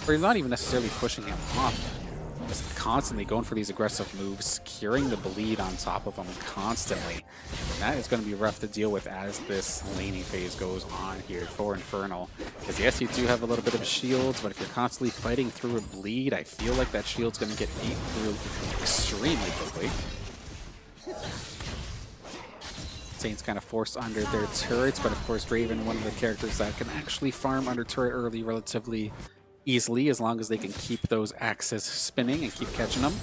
or not even necessarily pushing him off, just constantly going for these aggressive moves, securing the bleed on top of him constantly. And that is going to be rough to deal with as this laning phase goes on here for Infernal. Because yes, you do have a little bit of shields, but if you're constantly fighting through a bleed, I feel like that shield's going to get beat through extremely quickly. Saints kind of forced under their turrets, but of course Draven, one of the characters that can actually farm under turret early relatively easily, as long as they can keep those axes spinning and keep catching them.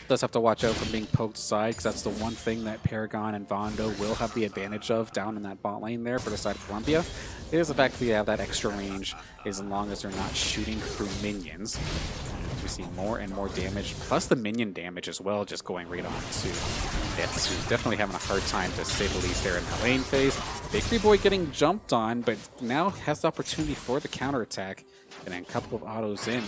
Does have to watch out from being poked aside, because that's the one thing that Paragon and Vondo will have the advantage of down in that bot lane there for the side of Columbia. It is the fact that they have that extra range as long as they're not shooting through minions. We see more and more damage, plus the minion damage as well, just going right on to Myths, who's definitely having a hard time, to say the least, there in the lane phase. Bakery Boy getting jumped on, but now has the opportunity for the counterattack, and then a couple of autos in.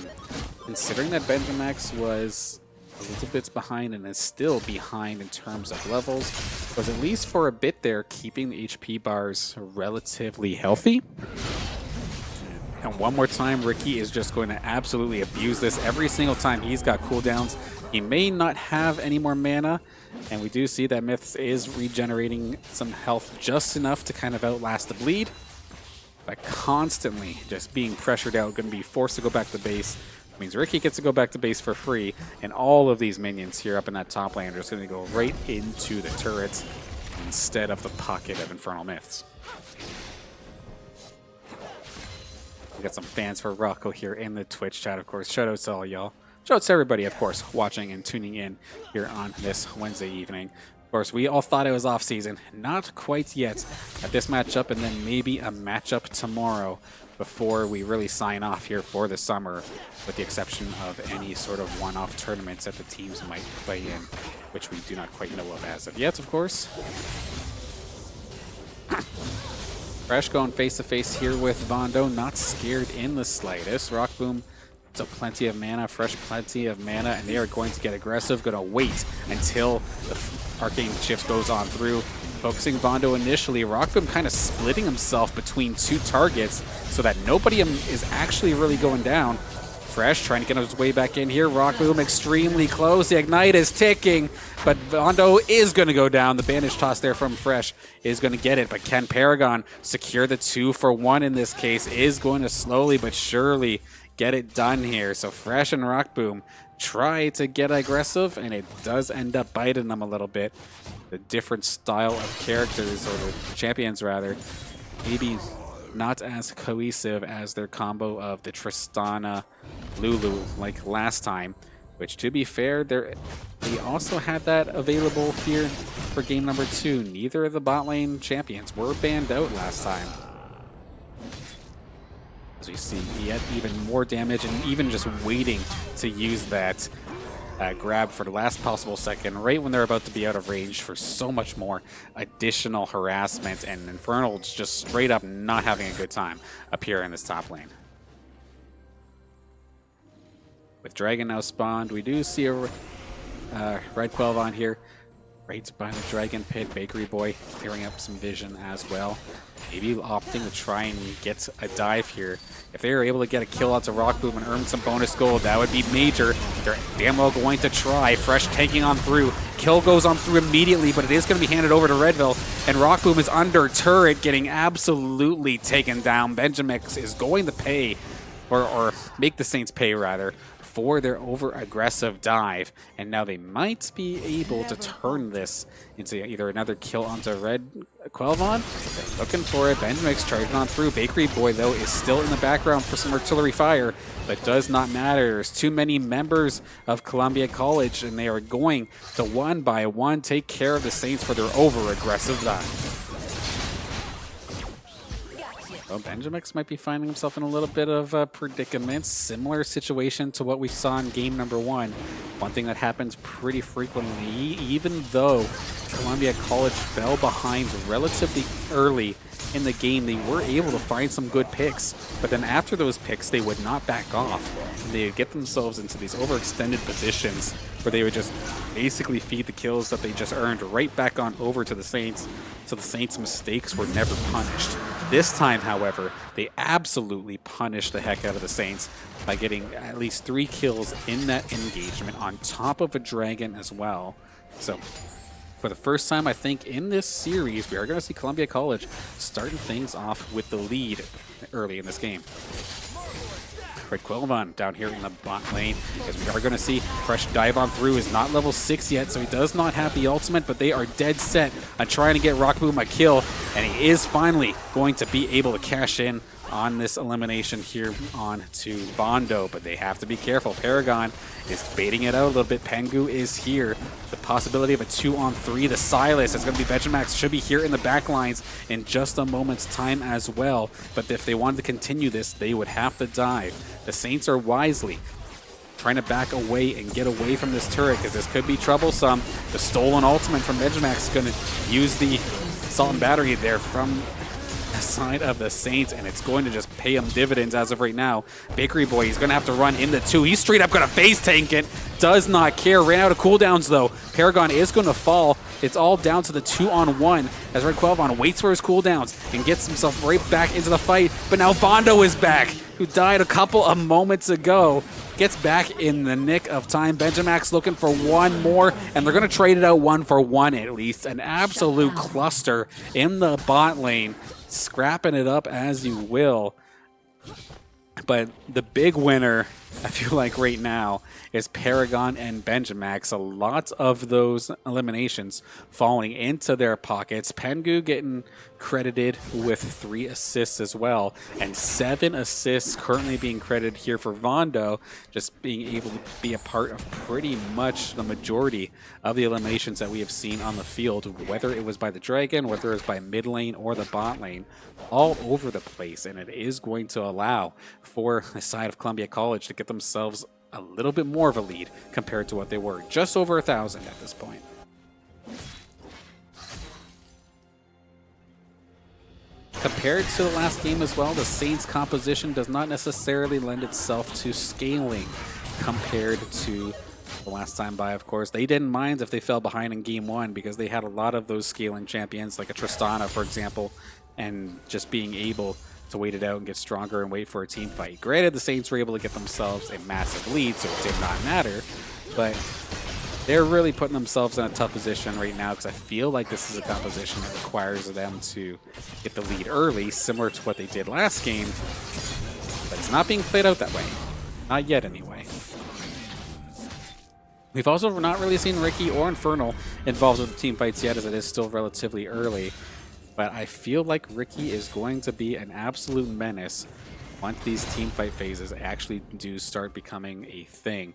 Considering that Benjamix was a little bit behind and is still behind in terms of levels, was at least for a bit there keeping the HP bars relatively healthy. And one more time, Ricky is just going to absolutely abuse this every single time he's got cooldowns. He may not have any more mana, and we do see that Myths is regenerating some health just enough to kind of outlast the bleed. But constantly just being pressured out, going to be forced to go back to base. It means Ricky gets to go back to base for free, and all of these minions here up in that top lane are just going to go right into the turrets instead of the pocket of Infernal Myths. We got some fans for Rocco here in the Twitch chat, of course. Shout out to all y'all. Shout out to everybody, of course, watching and tuning in here on this Wednesday evening. Of course, we all thought it was off season. Not quite yet at this matchup, and then maybe a matchup tomorrow before we really sign off here for the summer, with the exception of any sort of one-off tournaments that the teams might play in, which we do not quite know of as of yet, of course. Fresh going face-to-face here with Vondo, not scared in the slightest. Rock Boom, so plenty of mana, Fresh plenty of mana, and they are going to get aggressive, going to wait until the Arcane Shift goes on through. Focusing Vondo initially, Rock Boom kind of splitting himself between two targets so that nobody is actually really going down. Fresh trying to get his way back in here. Rock Boom extremely close. The Ignite is ticking, but Vondo is going to go down. The bandage toss there from Fresh is going to get it, but can Paragon secure the 2-for-1 in this case? Is going to slowly but surely get it done here. So Fresh and Rock Boom try to get aggressive, and it does end up biting them a little bit. The different style of characters, or the champions rather, maybe not as cohesive as their combo of the Tristana Lulu like last time, which, to be fair, they also had that available here for game number 2. Neither of the bot lane champions were banned out last time. As we see yet even more damage, and even just waiting to use that grab for the last possible second, right when they're about to be out of range for so much more additional harassment, and Infernal just straight up not having a good time up here in this top lane. With Dragon now spawned, we do see a Red 12 on here, right by the Dragon Pit. Bakery Boy clearing up some vision as well. Maybe opting to try and get a dive here. If they are able to get a kill out to Rock Boom and earn some bonus gold, that would be major. They're damn well going to try. Fresh tanking on through. Kill goes on through immediately, but it is going to be handed over to Redville. And Rock Boom is under turret, getting absolutely taken down. Benjamix is going to pay, or make the Saints pay rather, for their over-aggressive dive, and now they might be able to turn this into either another kill onto Red Quelvon. They're looking for it. Benjamix charging on through. Bakery Boy, though, is still in the background for some artillery fire, but does not matter. There's too many members of Columbia College, and they are going to one by one take care of the Saints for their over-aggressive dive. Well, Benjamix might be finding himself in a little bit of a predicament. Similar situation to what we saw in game number 1. One thing that happens pretty frequently, even though Columbia College fell behind relatively early in the game, they were able to find some good picks. But then after those picks, they would not back off. And they would get themselves into these overextended positions where they would just basically feed the kills that they just earned right back on over to the Saints. So the Saints' mistakes were never punished. This time, however, they absolutely punished the heck out of the Saints by getting at least 3 kills in that engagement on top of a dragon as well. So for the first time, I think, in this series, we are going to see Columbia College starting things off with the lead early in this game. Red Quelvon down here in the bot lane, as we are going to see Fresh dive on through. Is not level 6 yet, so he does not have the ultimate, but they are dead set on trying to get Rock Boom a kill, and he is finally going to be able to cash in on this elimination here on to Vondo, but they have to be careful. Paragon is baiting it out a little bit. Pengu is here. The possibility of a 2-on-3. The Silas is going to be Benjamax. Should be here in the back lines in just a moment's time as well. But if they wanted to continue this, they would have to dive. The Saints are wisely trying to back away and get away from this turret, because this could be troublesome. The stolen ultimate from Benjamax is going to use the Assault and Battery there from side of the Saints, and it's going to just pay him dividends as of right now. Bakery Boy, he's going to have to run into 2. He's straight up going to face tank it. Does not care. Ran out of cooldowns, though. Paragon is going to fall. It's all down to the 2-on-1 as Red Quelvon waits for his cooldowns and gets himself right back into the fight. But now Vondo is back, who died a couple of moments ago. Gets back in the nick of time. Benjamax looking for one more, and they're going to trade it out 1-for-1 at least. An absolute cluster in the bot lane. Scrapping it up as you will. But the big winner I feel like right now is Paragon and Benjamax. A lot of those eliminations falling into their pockets. Pengu getting credited with 3 assists as well, and 7 assists currently being credited here for Vondo, just being able to be a part of pretty much the majority of the eliminations that we have seen on the field, whether it was by the Dragon, whether it was by mid lane or the bot lane, all over the place, and it is going to allow for the side of Columbia College to get themselves a little bit more of a lead compared to what they were, just over 1,000 at this point. Compared to the last game as well, the Saints composition does not necessarily lend itself to scaling compared to the last time by, of course. They didn't mind if they fell behind in game 1 because they had a lot of those scaling champions, like a Tristana, for example, and just being able to wait it out and get stronger and wait for a team fight. Granted, the Saints were able to get themselves a massive lead, so it did not matter, but they're really putting themselves in a tough position right now because I feel like this is a composition that requires them to get the lead early, similar to what they did last game, but it's not being played out that way. Not yet, anyway. We've also not really seen Ricky or Infernal involved with the team fights yet, as it is still relatively early. But I feel like Ricky is going to be an absolute menace once these team fight phases actually do start becoming a thing.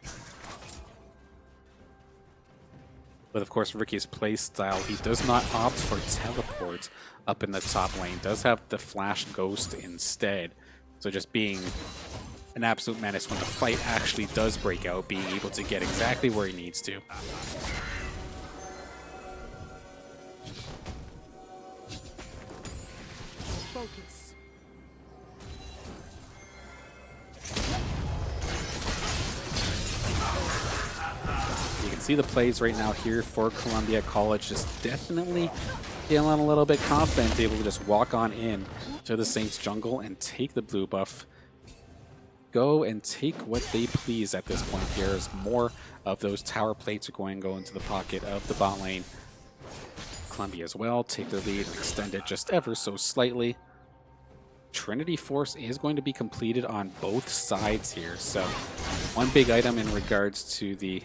But of course, Ricky's play style, he does not opt for teleport up in the top lane. Does have the flash ghost instead. So just being an absolute menace when the fight actually does break out, being able to get exactly where he needs to. Focus. You can see the plays right now here for Columbia College, just definitely feeling a little bit confident, able to just walk on in to the Saints jungle and take the blue buff. Go and take what they please at this point here, as more of those tower plates are going to go into the pocket of the bot lane. Columbia as well take their lead and extend it just ever so slightly. Trinity Force is going to be completed on both sides here, so one big item in regards to the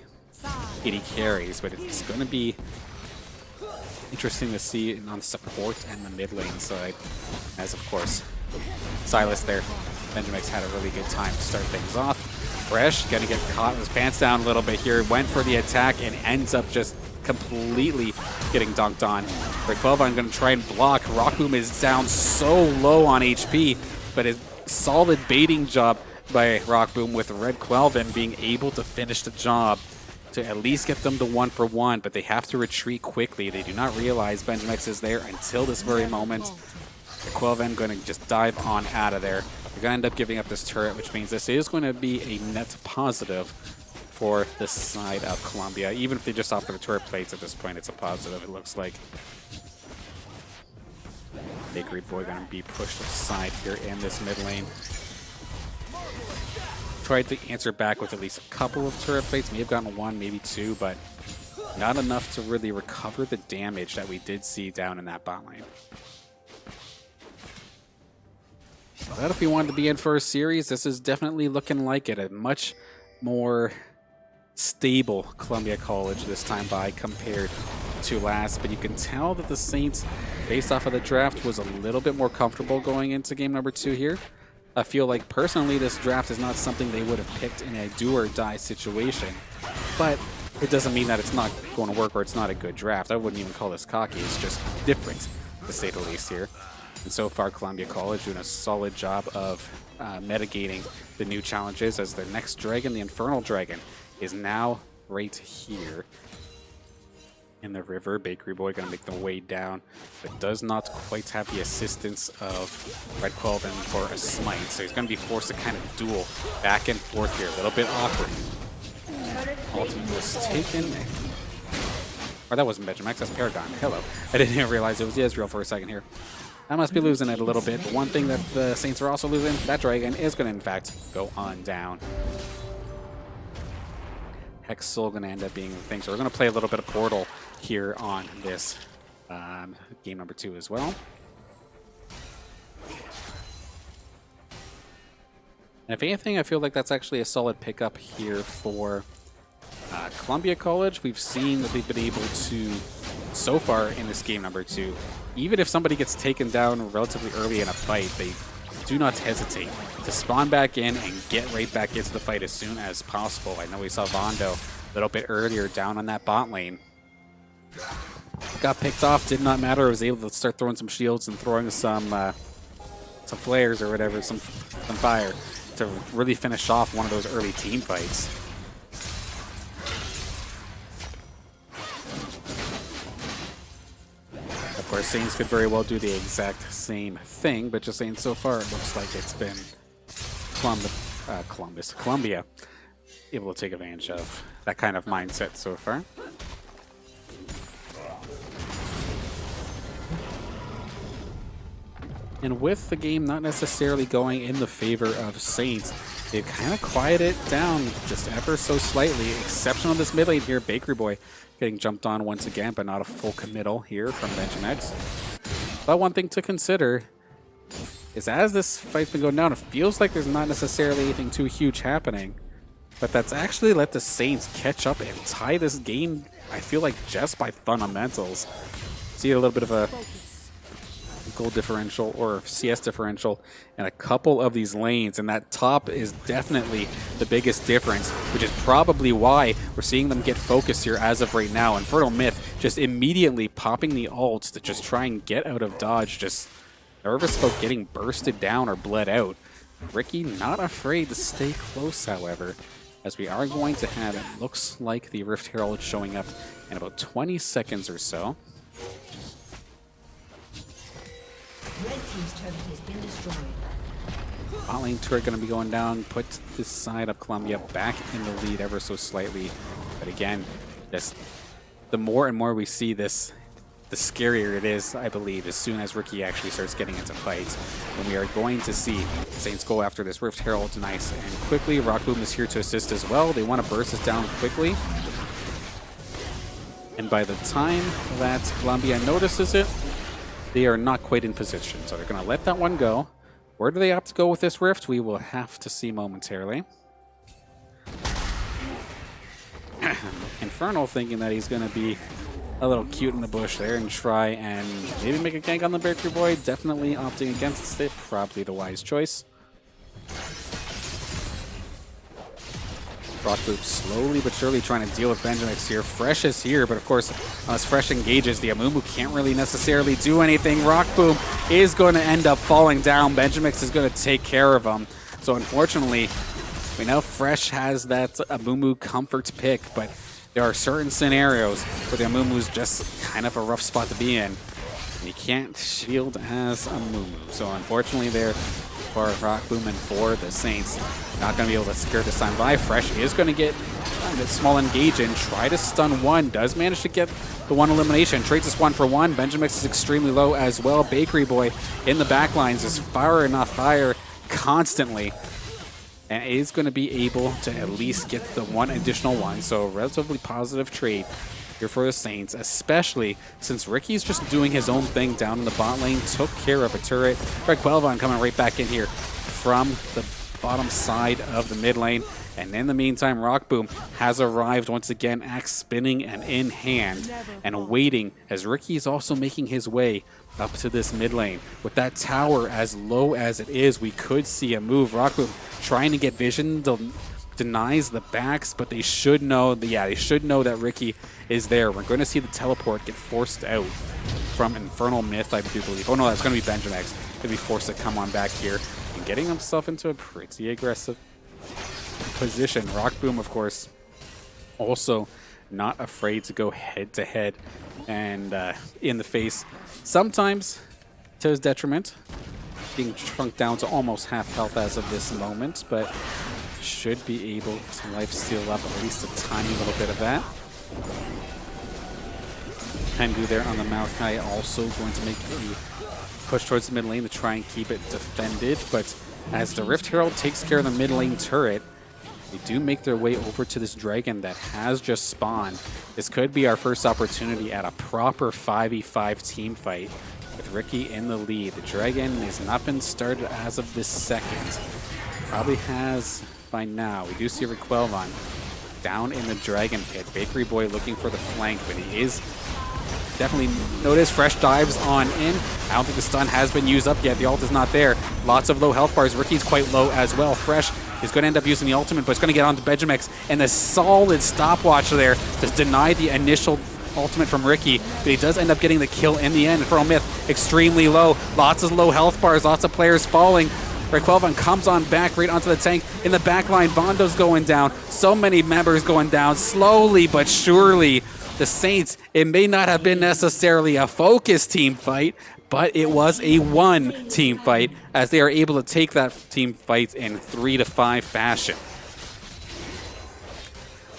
80 carries, but it's going to be interesting to see on support and the mid lane side, as of course Silas there, Benjamix, had a really good time to start things off. Fresh, gonna get caught with his pants down a little bit here, went for the attack and ends up just completely getting dunked on. Requelva gonna try and block. Rockboom is down so low on HP, but a solid baiting job by Rockboom, with Red Quelven being able to finish the job to at least get them to 1-for-1, but they have to retreat quickly. They do not realize Benjamix is there until this very moment. Quelven going to just dive on out of there. They're going to end up giving up this turret, which means this is going to be a net positive for this side of Columbia. Even if they just opt for the turret plates at this point, it's a positive, it looks like. Bakery Boy going to be pushed aside here in this mid lane. Tried to answer back with at least a couple of turret plates, may have gotten 1, maybe 2, but not enough to really recover the damage that we did see down in that bot lane. But if we wanted to be in for a series, this is definitely looking like it. A much more stable Columbia College this time by compared to last. But you can tell that the Saints, based off of the draft, was a little bit more comfortable going into game number 2 here. I feel like personally this draft is not something they would have picked in a do or die situation. But it doesn't mean that it's not going to work or it's not a good draft. I wouldn't even call this cocky. It's just different, to say the least here. And so far, Columbia College doing a solid job of mitigating the new challenges, as their next dragon, the Infernal Dragon, is now right here in the river. Bakery Boy going to make the way down, but does not quite have the assistance of Red Quelven for a smite. So he's going to be forced to kind of duel back and forth here. A little bit awkward. Ultimate was taken. Or that wasn't Benjamax, that's Paragon. Hello. I didn't even realize it was Israel for a second here. I must be losing it a little bit, but one thing that the Saints are also losing, that dragon is going to, in fact, go on down. Hex Soul going to end up being the thing. So we're going to play a little bit of Portal here on this game number 2 as well. And if anything, I feel like that's actually a solid pickup here for Columbia College. We've seen that they've been able to, so far in this game number 2, even if somebody gets taken down relatively early in a fight, they do not hesitate to spawn back in and get right back into the fight as soon as possible. I know we saw Vondo a little bit earlier down on that bot lane. Got picked off, did not matter. I was able to start throwing some shields and throwing some flares or whatever, some fire to really finish off one of those early team fights. Of course, Saints could very well do the exact same thing, but just saying, so far it looks like it's been Columbia able to take advantage of that kind of mindset so far. And with the game not necessarily going in the favor of Saints, they've kind of quieted it down just ever so slightly. Exception on this mid lane here, Bakery Boy getting jumped on once again, but not a full committal here from BenjaMeX. But one thing to consider is as this fight's been going down, it feels like there's not necessarily anything too huge happening. But that's actually let the Saints catch up and tie this game, I feel like, just by fundamentals. See a little bit of a gold differential or CS differential in a couple of these lanes, and that top is definitely the biggest difference, which is probably why we're seeing them get focused here as of right now. Infernal Myth just immediately popping the ult to just try and get out of dodge, just nervous about getting bursted down or bled out. Ricky not afraid to stay close, however, as we are going to have, it looks like, the Rift Herald showing up in about 20 seconds or so. Red team's turret has been destroyed. Bot lane turret going to be going down, put this side of Columbia back in the lead ever so slightly. But again, just the more and more we see this, the scarier it is, I believe, as soon as Ricky actually starts getting into fights. And we are going to see Saints go after this Rift Herald nice and quickly. Rock Boom is here to assist as well. They want to burst this down quickly. And by the time that Columbia notices it, they are not quite in position, so they're going to let that one go. Where do they opt to go with this Rift? We will have to see momentarily. Infernal thinking that he's going to be a little cute in the bush there and try and maybe make a gank on the Bakery Boy. Definitely opting against it. Probably the wise choice. Rock Boop slowly but surely trying to deal with BenjaMeX here. Fresh is here, but of course, unless Fresh engages, the Amumu can't really necessarily do anything. Rock Boom is going to end up falling down. BenjaMeX is going to take care of him. So unfortunately, we know Fresh has that Amumu comfort pick, but there are certain scenarios where the Amumu is just kind of a rough spot to be in. And you can't shield as Amumu. So unfortunately there, for Rock Boom and for the Saints, not going to be able to secure this time by. Fresh is going to get a small engage in, try to stun one, does manage to get the one elimination, trades this 1-for-1. BenjaMeX is extremely low as well. Bakery Boy in the back lines is firing off fire constantly, and is going to be able to at least get the one additional one, so relatively positive trade here for the Saints, especially since Ricky's just doing his own thing down in the bot lane, took care of a turret. Greg Quelvon coming right back in here from the bottom side of the mid lane. And in the meantime, Rock Boom has arrived once again, axe spinning and in hand, and waiting as Ricky is also making his way up to this mid lane. With that tower as low as it is, we could see a move. Rock Boom trying to get vision, denies the backs, but they should know, they should know that Ricky is there. We're going to see the teleport get forced out from Infernal Myth, I do believe. Oh no, that's going to be BenjaMeX. Going to be forced to come on back here and getting himself into a pretty aggressive position. Rock Boom, of course, also not afraid to go head to head and in the face, sometimes to his detriment, being shrunk down to almost half health as of this moment, but should be able to lifesteal up at least a tiny little bit of that. Pengu there on the Maokai, also going to make a push towards the mid lane to try and keep it defended, but as the Rift Herald takes care of the mid lane turret, they do make their way over to this dragon that has just spawned. This could be our first opportunity at a proper 5v5 team fight with Ricky in the lead. The dragon has not been started as of this second. probably has by now. We do see Requelvon down in the Dragon Pit. Bakery Boy looking for the flank, but he is definitely noticed. Fresh dives on in. I don't think the stun has been used up yet. The ult is not there. Lots of low health bars. Ricky's quite low as well. Fresh is going to end up using the ultimate, but it's going to get onto Benjamex, and the solid stopwatch there to deny the initial ultimate from Ricky, but he does end up getting the kill in the end. Feral Myth extremely low. Lots of low health bars. Lots of players falling. Requelvon comes on back right onto the tank. In the back line, Vondo's going down. So many members going down. Slowly but surely, the Saints, it may not have been necessarily a focused team fight, but it was a one team fight as they are able to take that team fight in 3-5 fashion,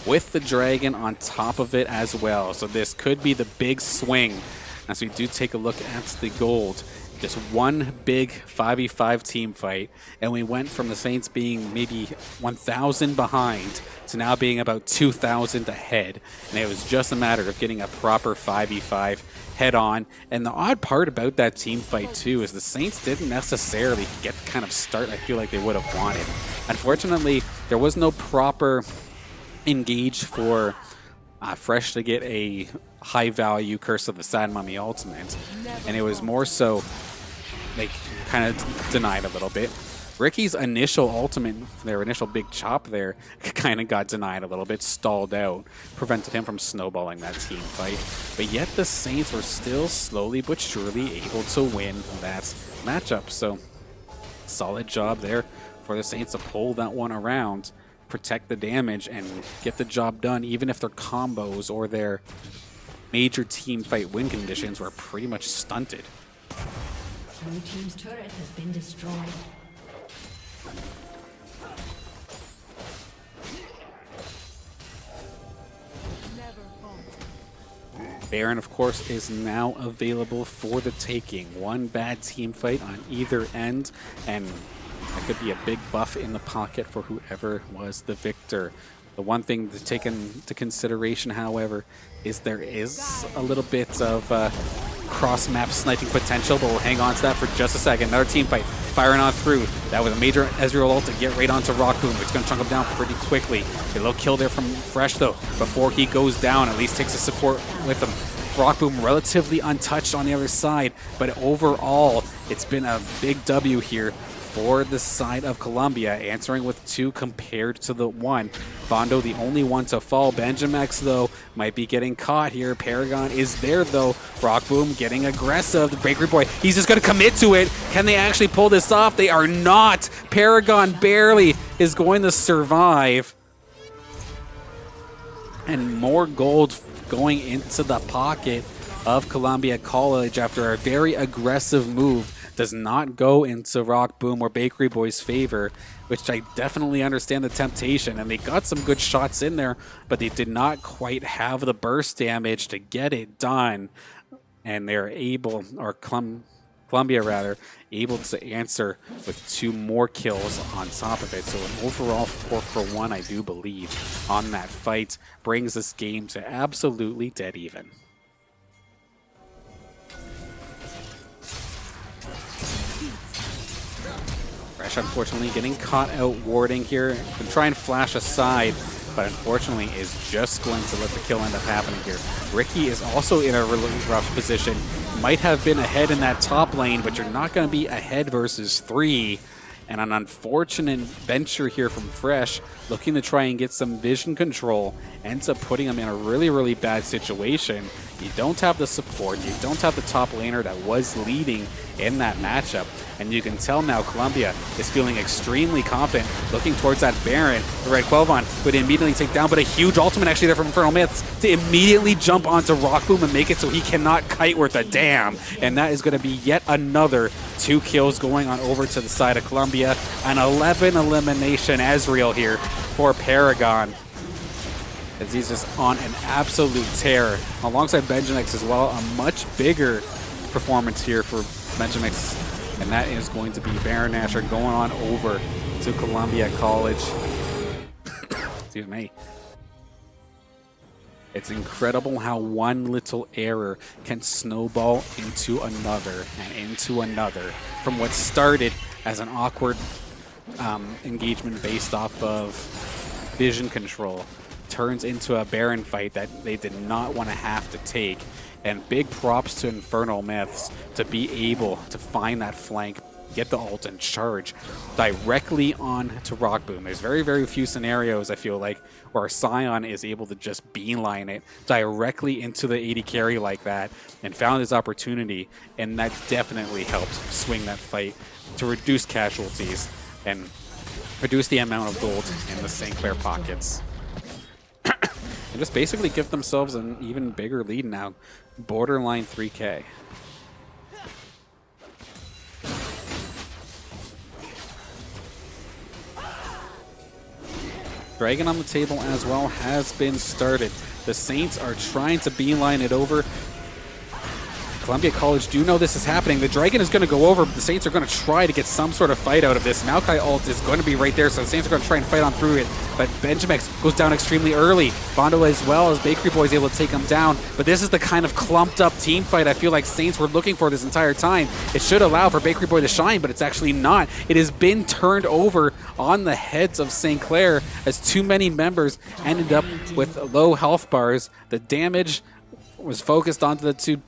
with the Dragon on top of it as well. So this could be the big swing as we do take a look at the gold. Just one big 5v5 team fight, and we went from the Saints being maybe 1,000 behind to now being about 2,000 ahead. And it was just a matter of getting a proper 5v5 head on. And the odd part about that team fight too is the Saints didn't necessarily get the kind of start I feel like they would have wanted. Unfortunately, there was no proper engage for Fresh to get a high value Curse of the Sad Mummy ultimate, and it was more so they kind of denied a little bit. Ricky's initial ultimate, their initial big chop there, kind of got denied a little bit, stalled out, prevented him from snowballing that team fight. But yet the Saints were still slowly but surely able to win that matchup. So solid job there for the Saints to pull that one around, protect the damage, and get the job done, even if their combos or their major team fight win conditions were pretty much stunted. Blue team's turret has been destroyed. Baron, of course, is now available for the taking. One bad team fight on either end, and that could be a big buff in the pocket for whoever was the victor. The one thing to take into consideration, however, is there is a little bit of cross-map sniping potential, but we'll hang on to that for just a second. Another team fight, firing on through. That was a major Ezreal ult to get right onto Rock Boom. It's going to chunk him down pretty quickly. A little kill there from Fresh, though, before he goes down. At least takes the support with him. Rock Boom relatively untouched on the other side, but overall, it's been a big W here for the side of Colombia, answering with 2 compared to the 1. Vondo, the only one to fall. Benjamex, though, might be getting caught here. Paragon is there, though. Rock Boom getting aggressive. The Bakery Boy, he's just going to commit to it. Can they actually pull this off? They are not. Paragon barely is going to survive. And more gold going into the pocket of Columbia College after a very aggressive move. Does not go into Rock Boom or Bakery Boy's favor, which I definitely understand the temptation. And they got some good shots in there, but they did not quite have the burst damage to get it done. And they're able, or Columbia rather, able to answer with 2 more kills on top of it. So an overall 4-for-1, I do believe, on that fight brings this game to absolutely dead even. Fresh, unfortunately, getting caught out warding here. Can try and flash aside, but unfortunately is just going to let the kill end up happening here. Ricky is also in a really rough position. Might have been ahead in that top lane, but you're not going to be ahead versus 3. And an unfortunate venture here from Fresh, looking to try and get some vision control, ends up putting him in a really, really bad situation. You don't have the support, you don't have the top laner that was leading in that matchup. And you can tell now Columbia is feeling extremely confident, looking towards that Baron. The Red Quelvon would immediately take down, but a huge ultimate actually there from Infernal Myths to immediately jump onto Rock Boom and make it so he cannot kite worth a damn. And that is going to be yet another 2 kills going on over to the side of Columbia. An 11 elimination Ezreal here for Paragon, as he's just on an absolute tear. Alongside Benjamex as well, a much bigger performance here for Benjamex. And that is going to be Baron Nashor going on over to Columbia College. Excuse me. It's incredible how one little error can snowball into another and into another. From what started as an awkward engagement based off of vision control turns into a Baron fight that they did not want to have to take. And big props to Infernal Myths to be able to find that flank, get the ult, and charge directly on to Rock Boom. There's very, very few scenarios, I feel like, where Scion is able to just beeline it directly into the AD carry like that and found his opportunity, and that definitely helped swing that fight to reduce casualties and reduce the amount of gold in the St. Clair pockets. And just basically give themselves an even bigger lead now. Borderline 3K. Dragon on the table as well has been started. The Saints are trying to beeline it over. Columbia College do know this is happening. The Dragon is going to go over, but the Saints are going to try to get some sort of fight out of this. Maokai ult is going to be right there, so the Saints are going to try and fight on through it. But Benjamex goes down extremely early. Bondo as well as Bakery Boy is able to take him down. But this is the kind of clumped up team fight I feel like Saints were looking for this entire time. It should allow for Bakery Boy to shine, but it's actually not. It has been turned over on the heads of St. Clair as too many members ended up with low health bars. The damage was focused onto the two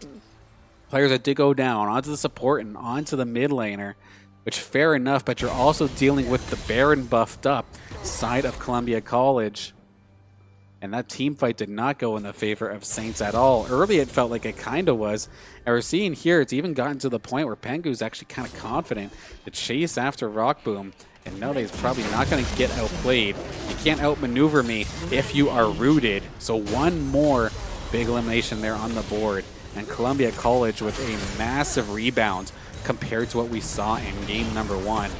players that did go down, onto the support and onto the mid laner, which fair enough, but you're also dealing with the Baron buffed up side of Columbia College. And that team fight did not go in the favor of Saints at all. Early it felt like it kind of was. And we're seeing here, it's even gotten to the point where Pengu's actually kind of confident to chase after Rock Boom. And know that he's probably not going to get outplayed. You can't outmaneuver me if you are rooted. So one more big elimination there on the board. And Columbia College with a massive rebound compared to what we saw in game number 1.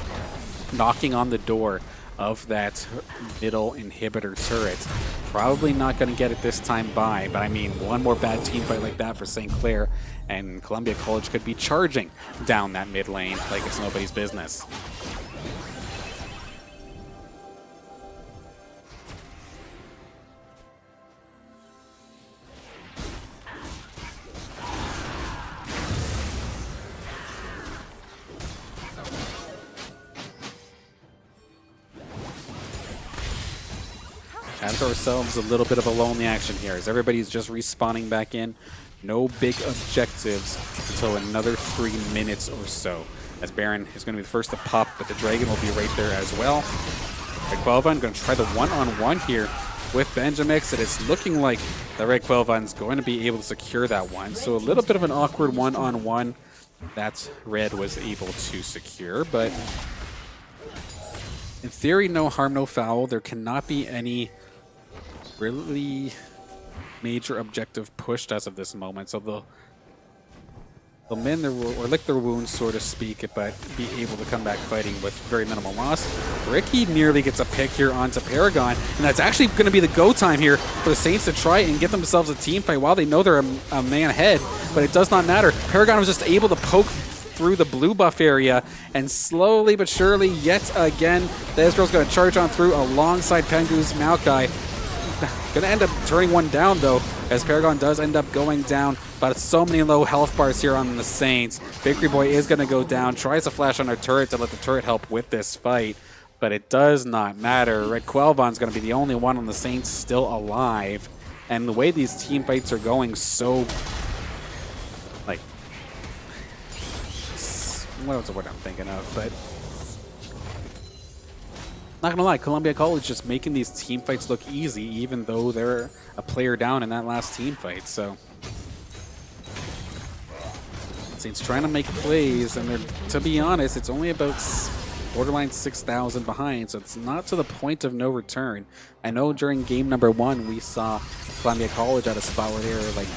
Knocking on the door of that middle inhibitor turret. Probably not going to get it this time by, but I mean, one more bad team fight like that for St. Clair, and Columbia College could be charging down that mid lane like it's nobody's business. Have ourselves a little bit of a lonely action here as everybody's just respawning back in. No big objectives until another 3 minutes or so. As Baron is going to be the first to pop, but the Dragon will be right there as well. Red Quelvan going to try the one-on-one here with Benjamix, and it's looking like the Red Quelvan's going to be able to secure that one. So a little bit of an awkward one-on-one that Red was able to secure, but in theory, no harm, no foul. There cannot be any really major objective pushed as of this moment, so they'll mend their or lick their wounds, so to speak, but be able to come back fighting with very minimal loss. Ricky nearly gets a pick here onto Paragon, and that's actually going to be the go time here for the Saints to try and get themselves a team fight while they know they're a man ahead, but it does not matter. Paragon was just able to poke through the blue buff area, and slowly but surely, yet again, the Ezreal's going to charge on through alongside Pengu's Maokai. Going to end up turning one down, though, as Paragon does end up going down, but so many low health bars here on the Saints. Bakery Boy is going to go down, tries to flash on her turret to let the turret help with this fight, but it does not matter. Red Quelvan's going to be the only one on the Saints still alive, and the way these team fights are going, so like, what else is what I'm thinking of, but not gonna lie, Columbia College just making these team fights look easy, even though they're a player down in that last team fight. So Saints trying to make plays, and they're, to be honest, it's only about borderline 6,000 behind, so it's not to the point of no return. I know during game number 1 we saw Columbia College at a spot where they were like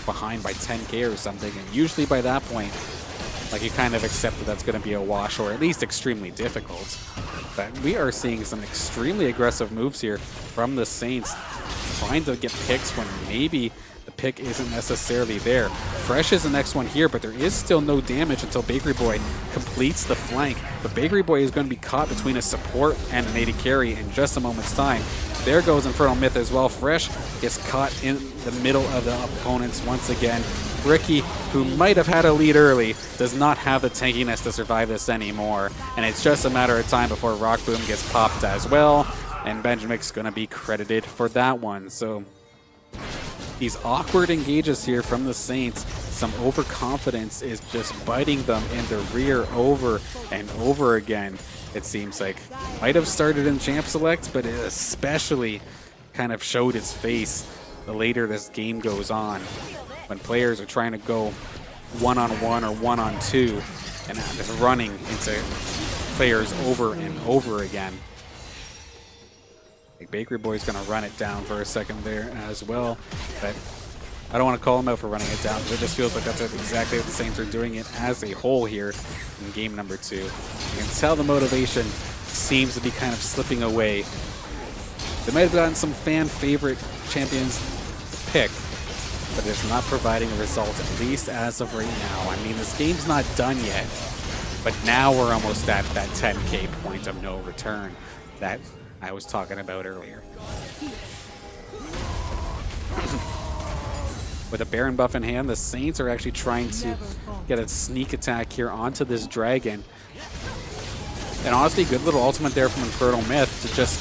behind by 10K or something, and usually by that point, like, you kind of accept that that's going to be a wash, or at least extremely difficult. But we are seeing some extremely aggressive moves here from the Saints, trying to get picks when maybe the pick isn't necessarily there. Fresh is the next one here, but there is still no damage until Bakery Boy completes the flank. But Bakery Boy is going to be caught between a support and an AD carry in just a moment's time. There goes Infernal Myth as well. Fresh gets caught in the middle of the opponents once again. Ricky, who might have had a lead early, does not have the tankiness to survive this anymore. And it's just a matter of time before Rock Boom gets popped as well. And Benjamic's going to be credited for that one. So these awkward engages here from the Saints. Some overconfidence is just biting them in the rear over and over again. It seems like might have started in Champ Select, but it especially kind of showed its face the later this game goes on, when players are trying to go one-on-one or one-on-two and just running into players over and over again. Like Bakery Boy's going to run it down for a second there as well, but I don't want to call him out for running it down, because it just feels like that's exactly what the Saints are doing it as a whole here in game number 2. You can tell the motivation seems to be kind of slipping away. They might have gotten some fan favorite champions to pick, but it's not providing a result, at least as of right now. I mean, this game's not done yet, but now we're almost at that 10K point of no return that I was talking about earlier. With a Baron buff in hand, the Saints are actually trying to get a sneak attack here onto this dragon. And honestly, good little ultimate there from Infernal Myth to just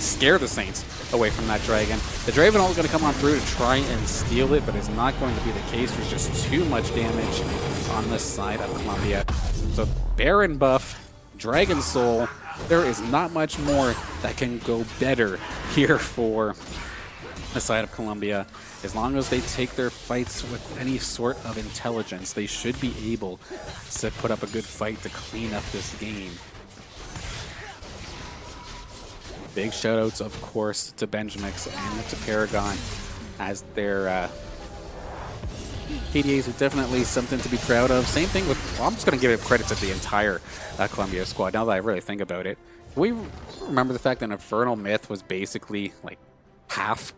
scare the Saints away from that dragon. The Draven ult is going to come on through to try and steal it, but it's not going to be the case. There's just too much damage on this side of Columbia. So Baron buff, Dragon Soul, there is not much more that can go better here for the side of Columbia. As long as they take their fights with any sort of intelligence, they should be able to put up a good fight to clean up this game. Big shoutouts, of course, to Benjamix and to Paragon, as their KDAs are definitely something to be proud of. Same thing with, well, I'm just going to give credit to the entire Columbia squad, now that I really think about it. We remember the fact that Infernal Myth was basically like half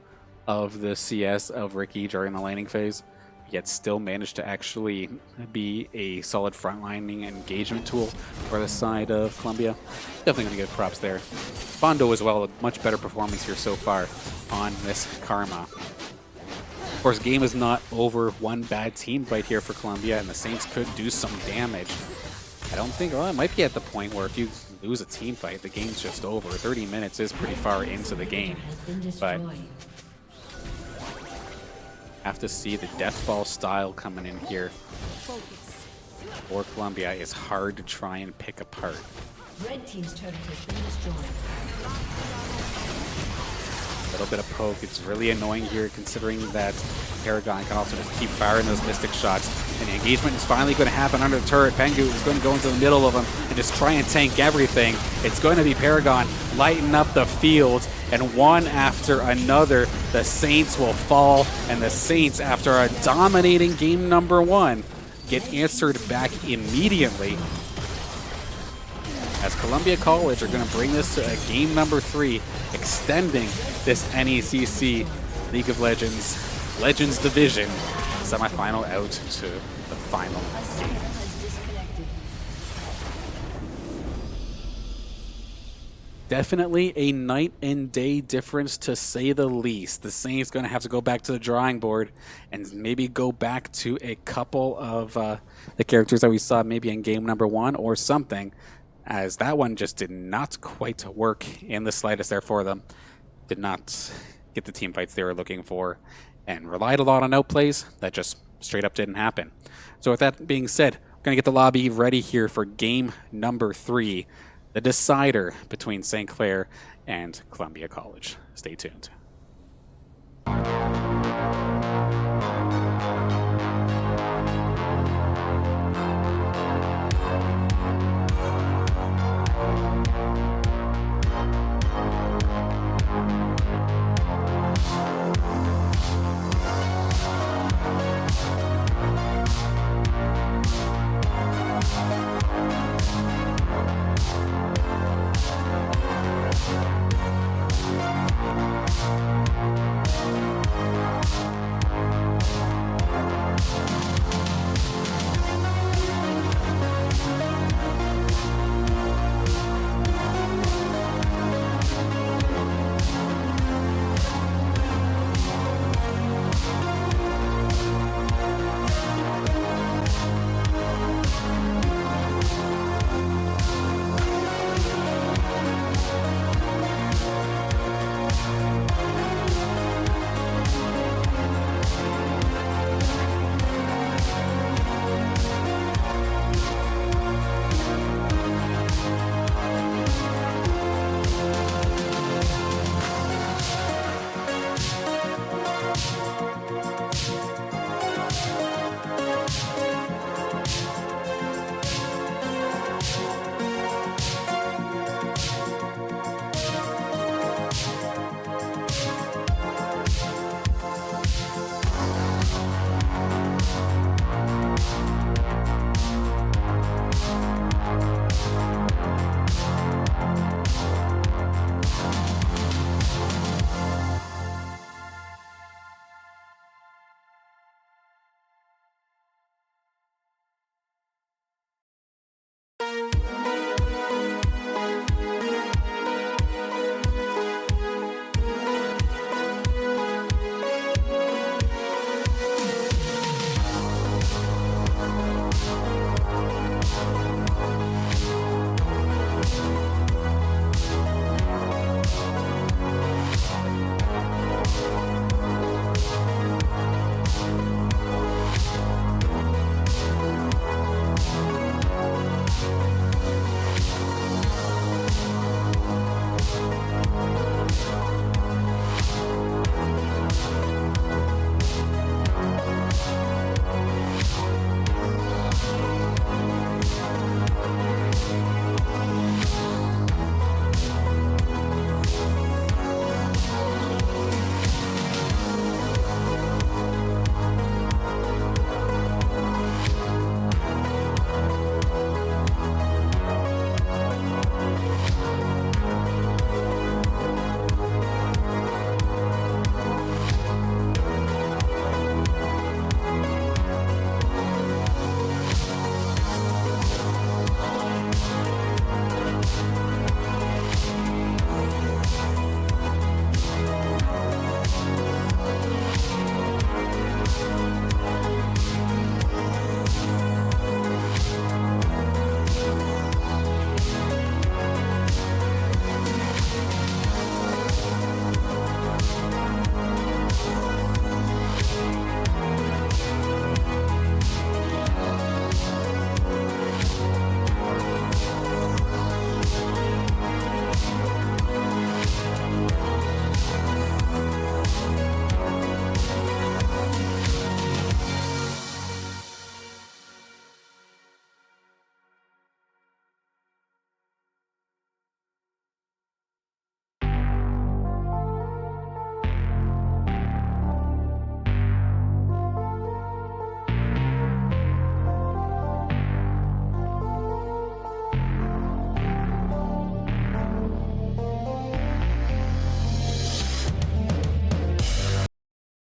of the CS of Ricky during the laning phase, yet still managed to actually be a solid frontlining engagement tool for the side of Columbia. Definitely going to give props there. Bondo as well, a much better performance here so far on this Karma. Of course, game is not over. One bad team fight here for Columbia, and the Saints could do some damage. I don't think, well, it might be at the point where if you lose a team fight, the game's just over. 30 minutes is pretty far into the game, but have to see the death ball style coming in here for Columbia is hard to try and pick apart. Red team's turret has been destroyed. A little bit of poke. It's really annoying here considering that Paragon can also just keep firing those Mystic shots. And the engagement is finally going to happen under the turret. Pengu is going to go into the middle of them and just try and tank everything. It's going to be Paragon lighting up the field, and one after another, the Saints will fall, and the Saints, after a dominating game number 1, get answered back immediately. As Columbia College are going to bring this to a game number 3, extending this NECC League of Legends Division semifinal out to the final game. Definitely a night and day difference, to say the least. The Saints going to have to go back to the drawing board and maybe go back to a couple of the characters that we saw maybe in game number 1 or something, as that one just did not quite work in the slightest there for them. Did not get the team fights they were looking for and relied a lot on outplays that just straight up didn't happen. So with that being said, we're going to get the lobby ready here for game number 3, the decider between St. Clair and Columbia College. Stay tuned.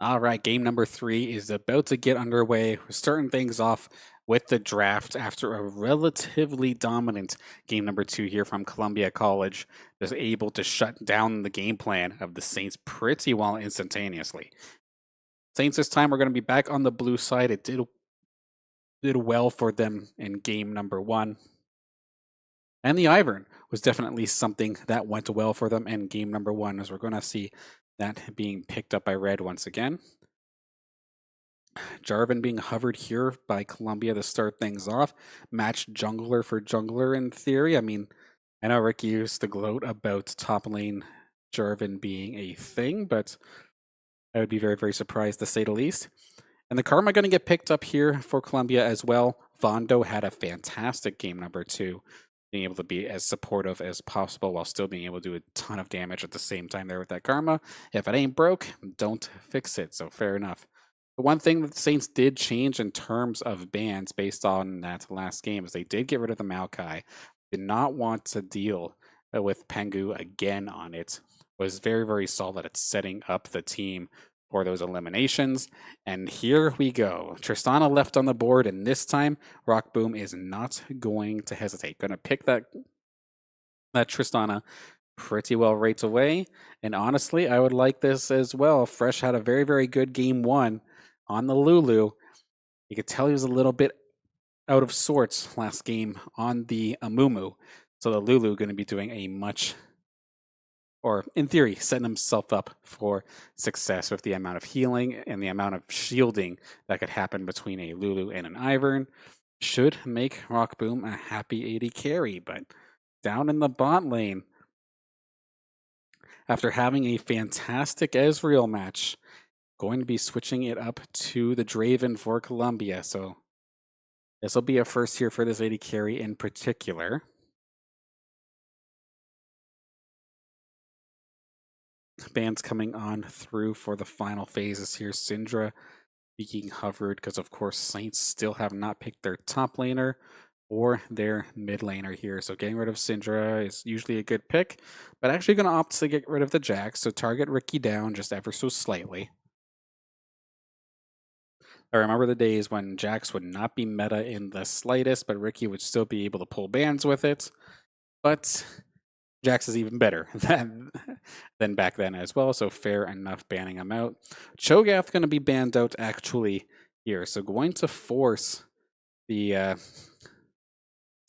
All right, game number 3 is about to get underway. We're starting things off with the draft after a relatively dominant game number 2 here from Columbia College. Was able to shut down the game plan of the Saints pretty well instantaneously. Saints this time are going to be back on the blue side. It did well for them in game number 1. And the Ivern was definitely something that went well for them in game number 1, as we're going to see that being picked up by red once again. Jarvan being hovered here by Columbia to start things off. Match jungler for jungler in theory. I mean, I know Ricky used to gloat about top lane Jarvan being a thing, but I would be very, very surprised to say the least. And the Karma going to get picked up here for Columbia as well. Vondo had a fantastic game number 2, being able to be as supportive as possible while still being able to do a ton of damage at the same time there with that Karma. If it ain't broke, don't fix it. So fair enough. The one thing that the Saints did change in terms of bans based on that last game is they did get rid of the Maokai. Did not want to deal with Pengu again on it. Was very, very solid at setting up the team for those eliminations. And here we go. Tristana left on the board, and this time Rock Boom is not going to hesitate. Going to pick that Tristana pretty well right away. And honestly, I would like this as well. Fresh had a very, very good game 1 on the Lulu. You could tell he was a little bit out of sorts last game on the Amumu. So the Lulu going to be doing a much, or in theory, setting himself up for success with the amount of healing and the amount of shielding that could happen between a Lulu and an Ivern. Should make Rock Boom a happy AD carry, but down in the bot lane, after having a fantastic Ezreal match, going to be switching it up to the Draven for Columbia. So this will be a first here for this AD carry in particular. Bans coming on through for the final phases here. Syndra being hovered because, of course, Saints still have not picked their top laner or their mid laner here. So getting rid of Syndra is usually a good pick, but actually going to opt to get rid of the Jax. So target Ricky down just ever so slightly. I remember the days when Jax would not be meta in the slightest, but Ricky would still be able to pull bans with it. But Jax is even better than back then as well, so fair enough banning him out. Cho'Gath going to be banned out actually here, so going to force the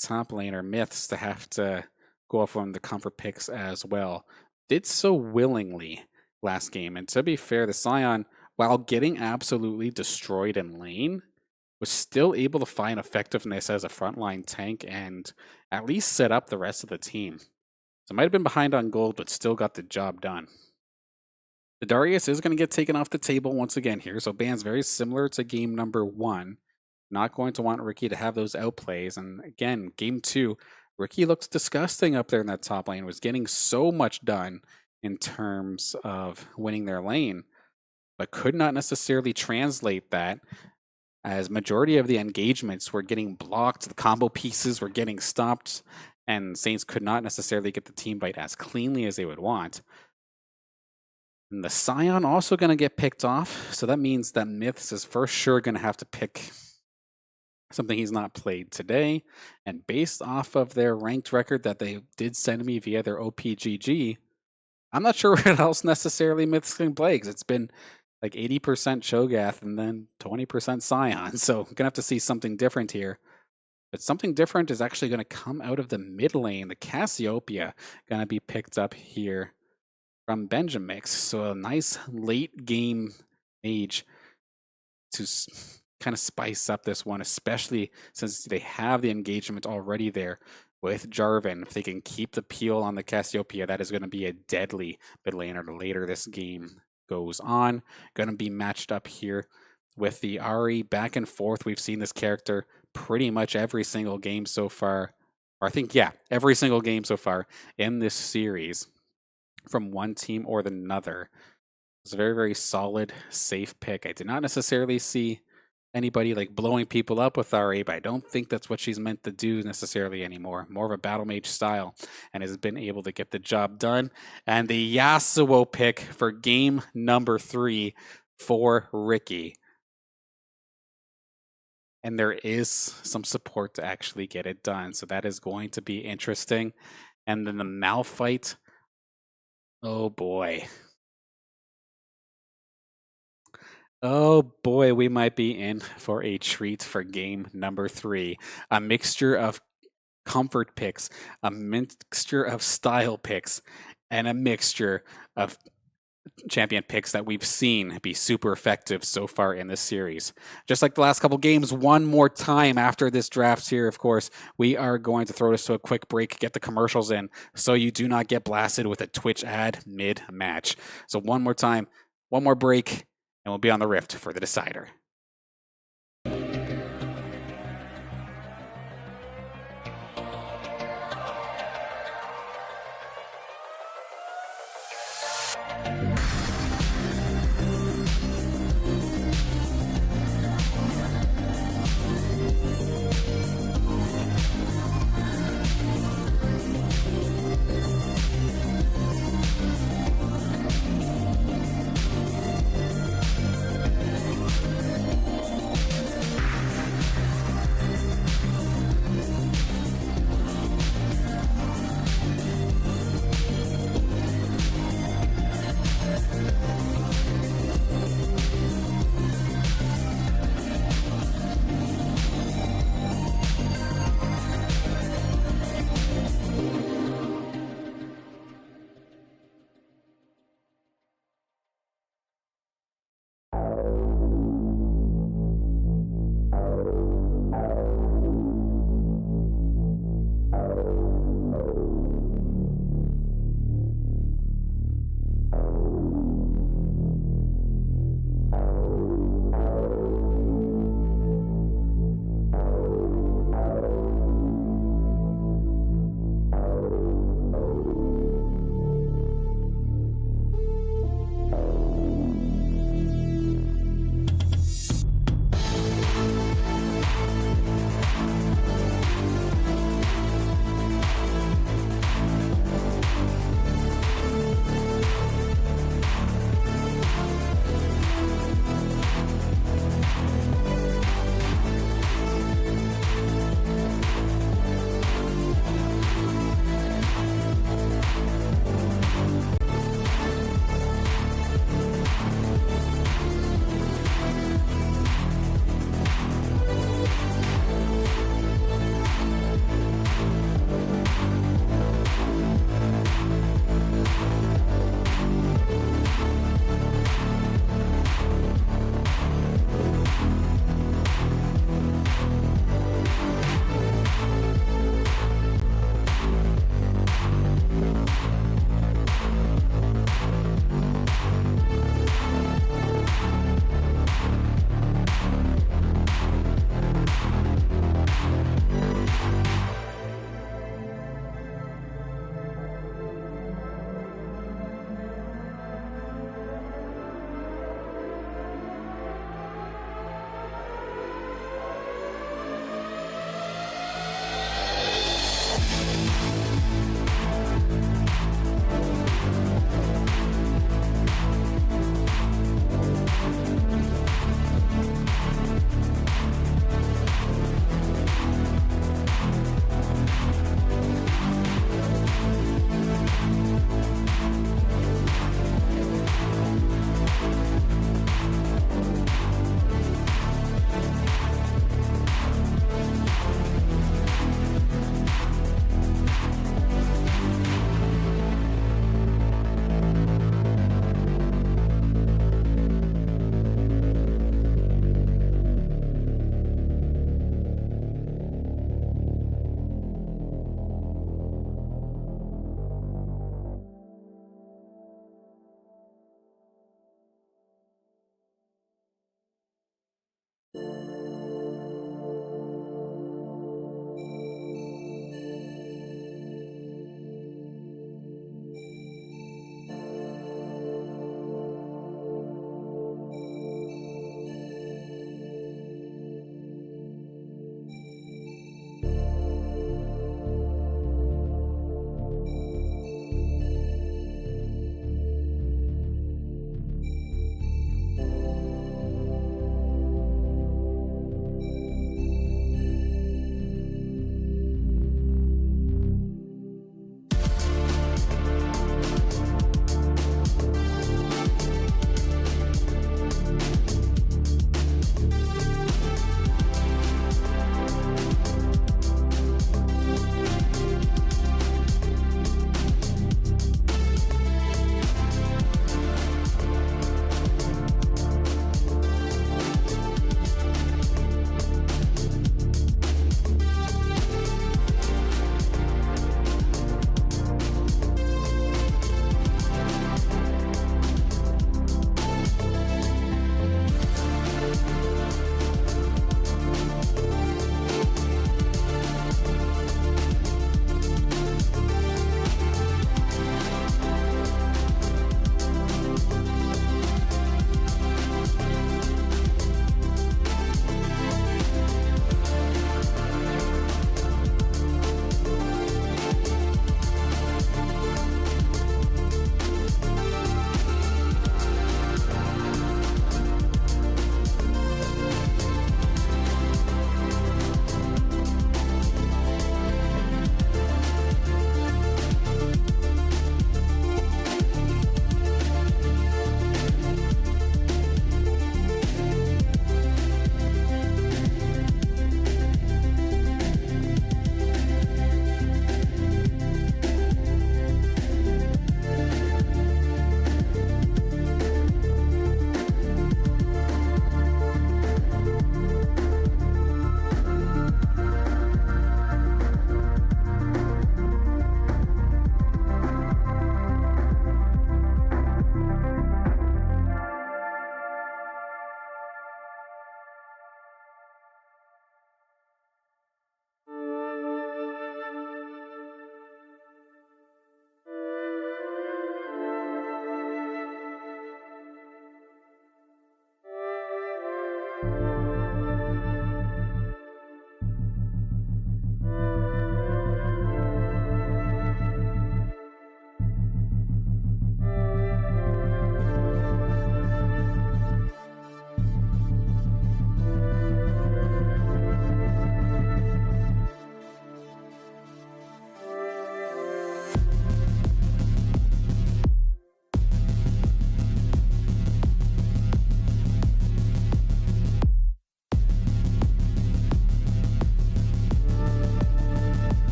top laner Myths to have to go off on the comfort picks as well. Did so willingly last game, and to be fair, the Scion, while getting absolutely destroyed in lane, was still able to find effectiveness as a frontline tank and at least set up the rest of the team. So might have been behind on gold, but still got the job done. The Darius is going to get taken off the table once again here, so bans very similar to game number 1. Not going to want Ricky to have those outplays, and again, game 2, Ricky looks disgusting up there in that top lane, was getting so much done in terms of winning their lane, but could not necessarily translate that, as majority of the engagements were getting blocked, the combo pieces were getting stopped, and Saints could not necessarily get the team fight as cleanly as they would want. And the Scion also going to get picked off, so that means that Myths is for sure going to have to pick something he's not played today. And based off of their ranked record that they did send me via their OPGG, I'm not sure what else necessarily Myths can play, because it's been like 80% Cho'Gath and then 20% Scion. So I'm going to have to see something different here. But something different is actually going to come out of the mid lane. The Cassiopeia going to be picked up here from Benjamix. So a nice late game mage to kind of spice up this one, especially since they have the engagement already there with Jarvan. If they can keep the peel on the Cassiopeia, that is going to be a deadly mid laner later this game goes on. Going to be matched up here with the Ahri back and forth. We've seen this character pretty much every single game so far. Or I think, yeah, every single game so far in this series from one team or another. It's a very, very solid, safe pick. I did not necessarily see anybody like blowing people up with Ahri, but I don't think that's what she's meant to do necessarily anymore. More of a battle mage style, and has been able to get the job done. And the Yasuo pick for game number 3. for Ricky. And there is some support to actually get it done. So that is going to be interesting. And then the Malphite. Oh boy. Oh boy, we might be in for a treat for game number 3. A mixture of comfort picks, a mixture of style picks, and a mixture of champion picks that we've seen be super effective so far in this series. Just like the last couple games, one more time after this draft here, of course, we are going to throw this to a quick break, get the commercials in, so you do not get blasted with a Twitch ad mid-match. So one more time, one more break, and we'll be on the Rift for the decider.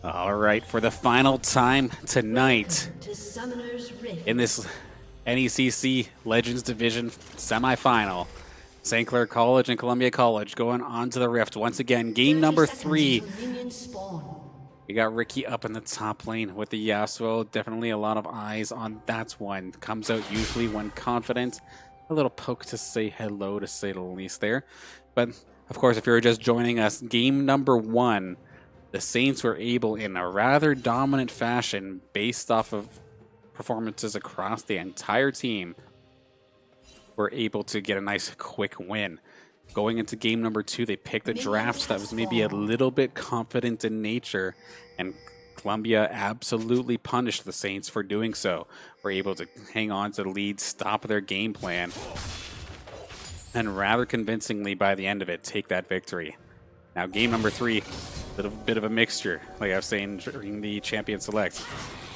All right, for the final time tonight To Summoner's Rift. in this NECC Legends Division semifinal, St. Clair College and Columbia College going on to the Rift. Once again, game 30 number seconds 3. until minions spawn. We got Ricky up in the top lane with the Yasuo. Definitely a lot of eyes on that one. Comes out usually when confident. A little poke to say hello, to say the least there. But, of course, if you're just joining us, game number 1, the Saints were able, in a rather dominant fashion, based off of performances across the entire team, were able to get a nice quick win. Going into game number 2, they picked a draft that was maybe a little bit confident in nature, and Columbia absolutely punished the Saints for doing so. Were able to hang on to the lead, stop their game plan, and rather convincingly by the end of it, take that victory. Now game number 3, a bit of a mixture, like I was saying during the Champion Select.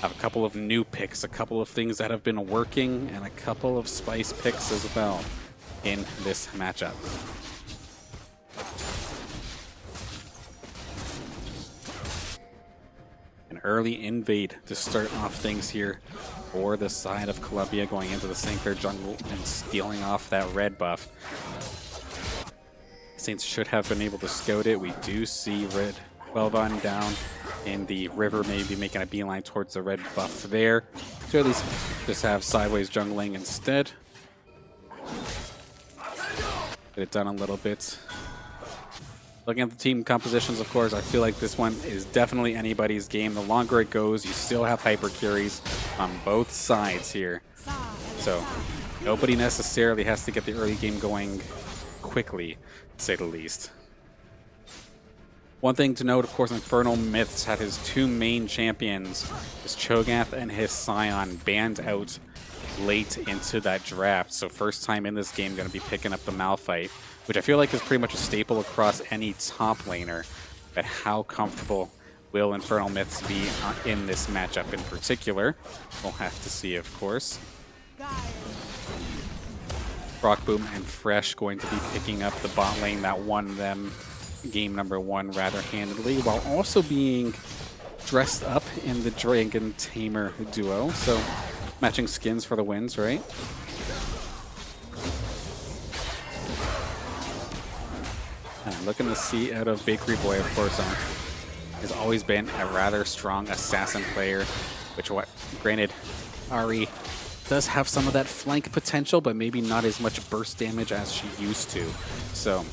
Have a couple of new picks, a couple of things that have been working, and a couple of spice picks as well in this matchup. An early invade to start off things here for the side of Columbia, going into the St. Clair jungle and stealing off that red buff. Saints should have been able to scout it. We do see red Quelvan down in the river, maybe making a beeline towards the red buff there. So at least just have sideways jungling instead. Get it done a little bit. Looking at the team compositions, of course, I feel like this one is definitely anybody's game. The longer it goes, you still have hyper carries on both sides here. So nobody necessarily has to get the early game going quickly, to say the least. One thing to note, of course, Infernal Myths had his 2 main champions, his Cho'Gath and his Scion, banned out late into that draft. So first time in this game, going to be picking up the Malphite, which I feel like is pretty much a staple across any top laner. But how comfortable will Infernal Myths be in this matchup in particular? We'll have to see, of course. Rockboom and Fresh going to be picking up the bot lane that won them game number 1 rather handedly, while also being dressed up in the Dragon Tamer duo. So matching skins for the wins, right? And I'm looking to see out of Bakery Boy, of course, has always been a rather strong assassin player, which, granted, Ari does have some of that flank potential, but maybe not as much burst damage as she used to. So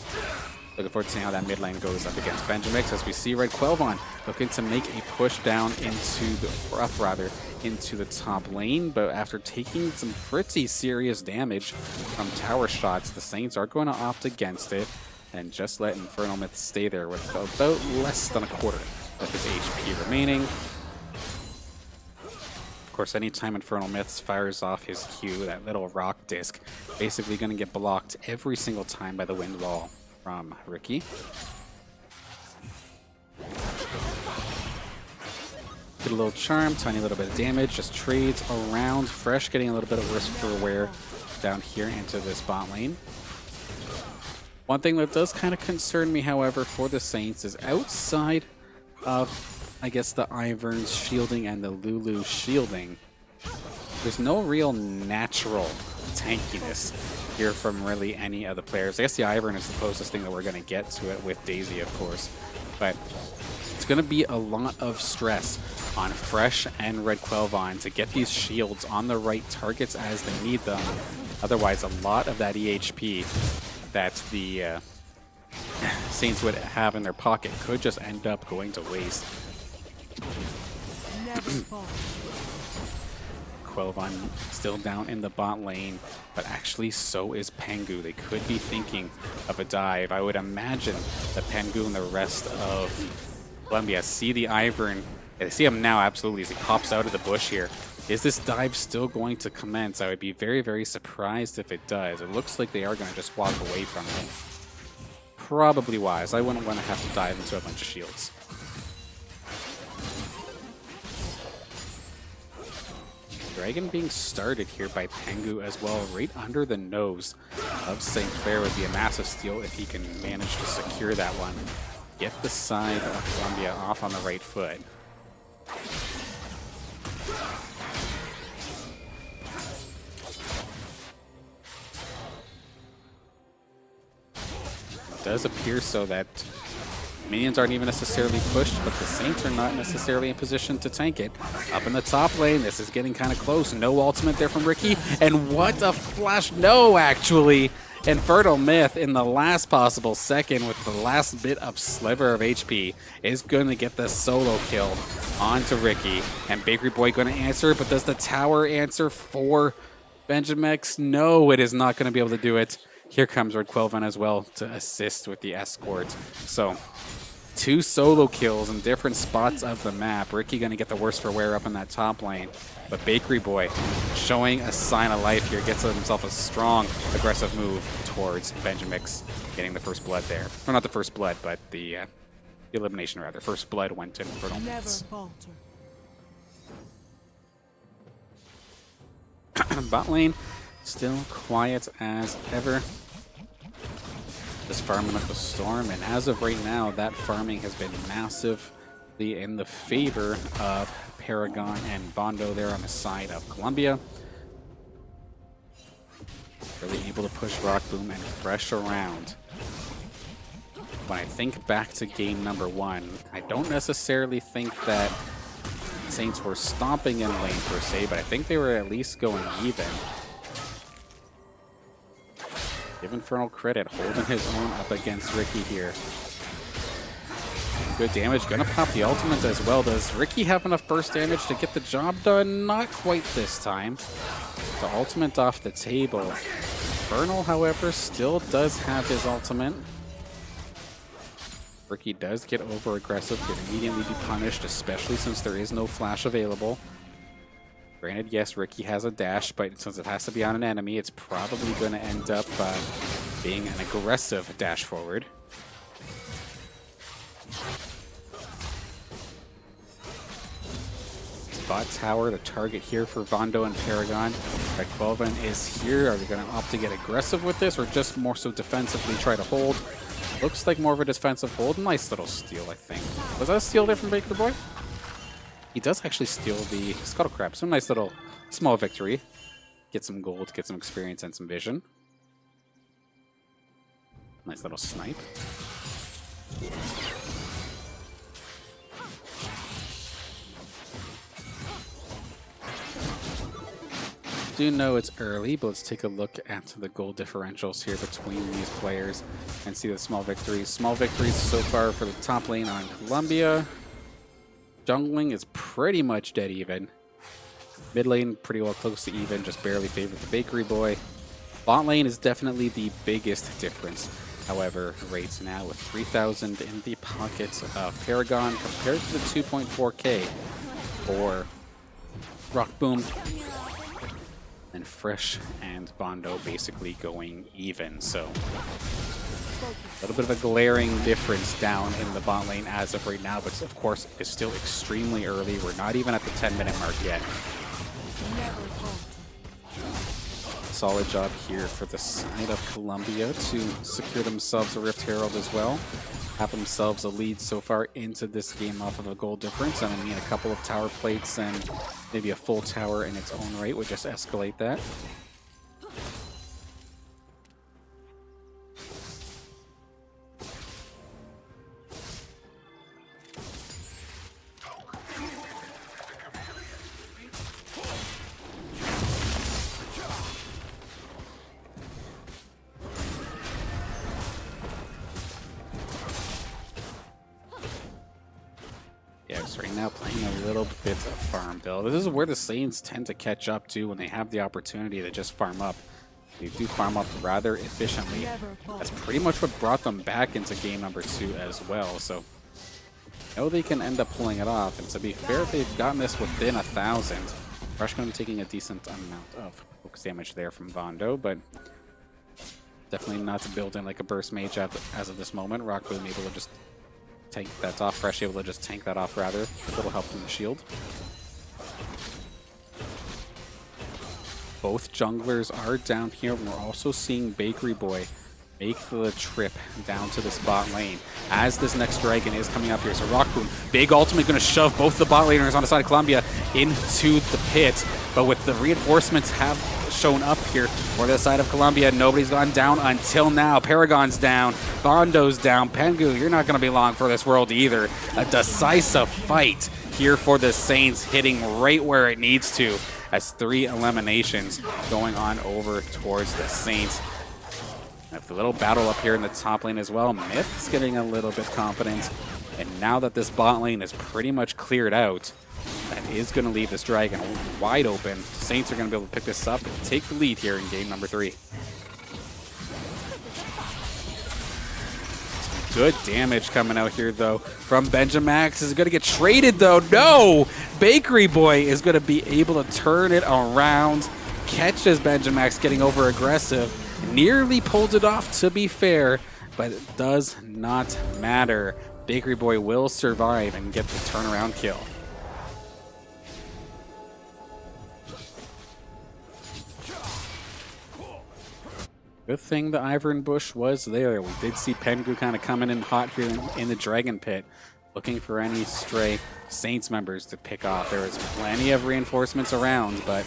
looking forward to seeing how that mid lane goes up against Benjamix, as we see Red Quelvan looking to make a push down into the top lane, but after taking some pretty serious damage from tower shots, the Saints are going to opt against it and just let Infernal Myth stay there with about less than a quarter of his HP remaining. Of course, anytime Infernal Myths fires off his Q, that little rock disc, basically going to get blocked every single time by the wind wall from Ricky. Get a little charm, tiny little bit of damage, just trades around. Fresh getting a little bit of risk for wear down here into this bot lane. One thing that does kind of concern me, however, for the Saints is outside of, I guess, the Ivern's shielding and the Lulu shielding, there's no real natural tankiness here from really any of the players. I guess the Ivern is the closest thing that we're going to get to it, with Daisy, of course. But it's going to be a lot of stress on Fresh and Red Quelvan to get these shields on the right targets as they need them. Otherwise, a lot of that EHP that the Saints would have in their pocket could just end up going to waste. Quelvan still down in the bot lane, but actually so is Pengu. They could be thinking of a dive. I would imagine that Pengu and the rest of Columbia see the Ivern. They see him now, absolutely, as he pops out of the bush here. Is this dive still going to commence? I would be very, very surprised if it does. It looks like they are going to just walk away from it. Probably wise. I wouldn't want to have to dive into a bunch of shields. Dragon being started here by Pengu as well, right under the nose of St. Clair. Would be a massive steal if he can manage to secure that one. Get the side of Columbia off on the right foot. It does appear so that minions aren't even necessarily pushed, but the Saints are not necessarily in position to tank it. Up in the top lane, this is getting kind of close. No ultimate there from Ricky, and what a flash. No, actually. Infernal Myth in the last possible second with the last bit of sliver of HP is going to get the solo kill onto Ricky. And Bakery Boy going to answer, but does the tower answer for Benjamex? No, it is not going to be able to do it. Here comes Red Quelvan as well to assist with the escort. So 2 solo kills in different spots of the map. Ricky going to get the worst for wear up in that top lane. But Bakery Boy showing a sign of life here. Gets himself a strong, aggressive move towards Benjamix, getting the first blood there. Or not the first blood, but the elimination, rather. First blood went to Infernal Myths. Bot lane, still quiet as ever. Just farming up the storm, and as of right now, that farming has been massively in the favor of Paragon and Bondo there on the side of Columbia. Really able to push Rock Boom and Fresh around. When I think back to game number 1, I don't necessarily think that Saints were stomping in lane per se, but I think they were at least going even. Give Infernal credit, holding his own up against Ricky here. Good damage, gonna pop the ultimate as well. Does Ricky have enough burst damage to get the job done? Not quite this time. The ultimate off the table. Infernal, however, still does have his ultimate. Ricky does get over aggressive, could immediately be punished, especially since there is no flash available. Granted, yes, Ricky has a dash, but since it has to be on an enemy, it's probably going to end up being an aggressive dash forward. Bot tower, the target here for Vondo and Paragon. Red Quelvan is here. Are they going to opt to get aggressive with this, or just more so defensively try to hold? Looks like more of a defensive hold. Nice little steal, I think. Was that a steal there from Baker Boy? He does actually steal the Scuttle Crab. So nice little small victory. Get some gold, get some experience, and some vision. Nice little snipe. Do know it's early, but let's take a look at the goal differentials here between these players and see the small victories. Small victories so far for the top lane on Columbia. Jungling is pretty much dead even. Mid lane pretty well close to even, just barely favored the Bakery Boy. Bot lane is definitely the biggest difference. However, rates now with 3,000 in the pockets of Paragon compared to the 2.4k for Rock Boom. And Fresh and Bondo basically going even, so a little bit of a glaring difference down in the bot lane as of right now, but of course it's still extremely early. We're not even at the 10-minute mark yet. Solid job here for the side of Columbia to secure themselves a Rift Herald as well. Have themselves a lead so far into this game off of a goal difference, and I mean a couple of tower plates and maybe a full tower in its own right would just escalate that. Right now playing a little bit of farm build. This is where the Saints tend to catch up to when they have the opportunity to just farm up. They do farm up rather efficiently. That's pretty much what brought them back into game number 2 as well. So I know they can end up pulling it off. And to be fair, they've gotten this within 1,000. Fresh going to be taking a decent amount of focus damage there from Vondo, but definitely not to build in like a burst mage as of this moment. Rock Boom able to just tank that off. Fresh able to just tank that off rather. A little help from the shield. Both junglers are down here. We're also seeing Bakery Boy make the trip down to this bot lane as this next dragon is coming up here. So Rockboom, big ultimate, going to shove both the bot laners on the side of Columbia into the pit. But with the reinforcements have shown up here for the side of Columbia, nobody's gone down until now. Paragon's down, Bondo's down, Pengu, you're not going to be long for this world either. A decisive fight here for the Saints, hitting right where it needs to, as 3 eliminations going on over towards the Saints. That's a little battle up here in the top lane as well. Myth's getting a little bit confident. And now that this bot lane is pretty much cleared out, that is going to leave this dragon wide open. Saints are going to be able to pick this up and take the lead here in game number 3. Some good damage coming out here, though, from Benjamax. Is going to get traded, though. No! Bakery Boy is going to be able to turn it around. Catches Benjamax getting over aggressive. Nearly pulled it off, to be fair, but it does not matter. Bakery Boy will survive and get the turnaround kill. Good thing the Ivern Bush was there. We did see Pengu kind of coming in hot here in the Dragon Pit, looking for any stray Saints members to pick off. There was plenty of reinforcements around, but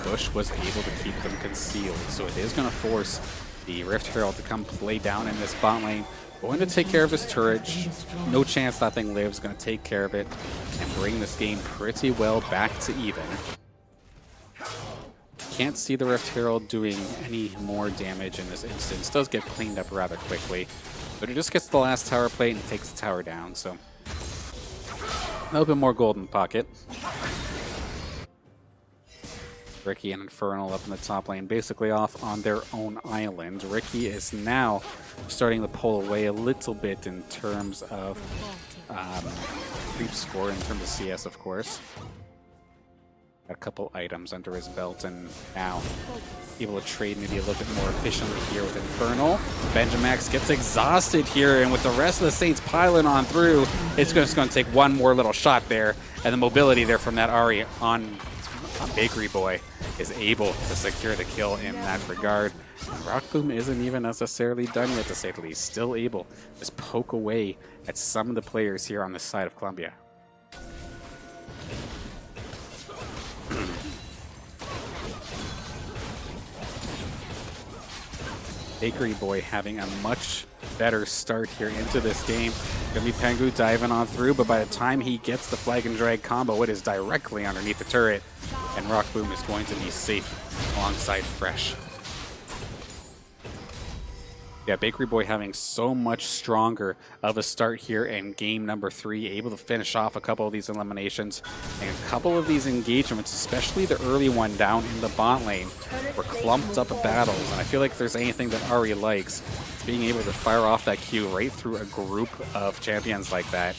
Bush was able to keep them concealed. So it is going to force the Rift Herald to come play down in this bot lane. Going to take care of this turret. No chance that thing lives. Going to take care of it and bring this game pretty well back to even. Can't see the Rift Herald doing any more damage in this instance. Does get cleaned up rather quickly, but it just gets the last tower plate and takes the tower down. So a little bit more gold in the pocket. Ricky and Infernal up in the top lane, basically off on their own island. Ricky is now starting to pull away a little bit in terms of creep score, in terms of CS, of course. Got a couple items under his belt, and now able to trade maybe a little bit more efficiently here with Infernal. Benjamax gets exhausted here, and with the rest of the Saints piling on through, it's just going to take one more little shot there, and the mobility there from that Ahri on Bakery Boy is able to secure the kill in that regard. Rockboom isn't even necessarily done yet, to say the least. Still able to just poke away at some of the players here on this side of Columbia. Bakery Boy having a much better start here into this game. Gonna be Pengu diving on through, but by the time he gets the flag and drag combo, it is directly underneath the turret, and Rockboom is going to be safe alongside Fresh. Yeah, Bakery Boy having so much stronger of a start here in game number 3, able to finish off a couple of these eliminations and a couple of these engagements, especially the early one down in the bot lane, were clumped up battles. And I feel like if there's anything that Ahri likes, it's being able to fire off that Q right through a group of champions like that.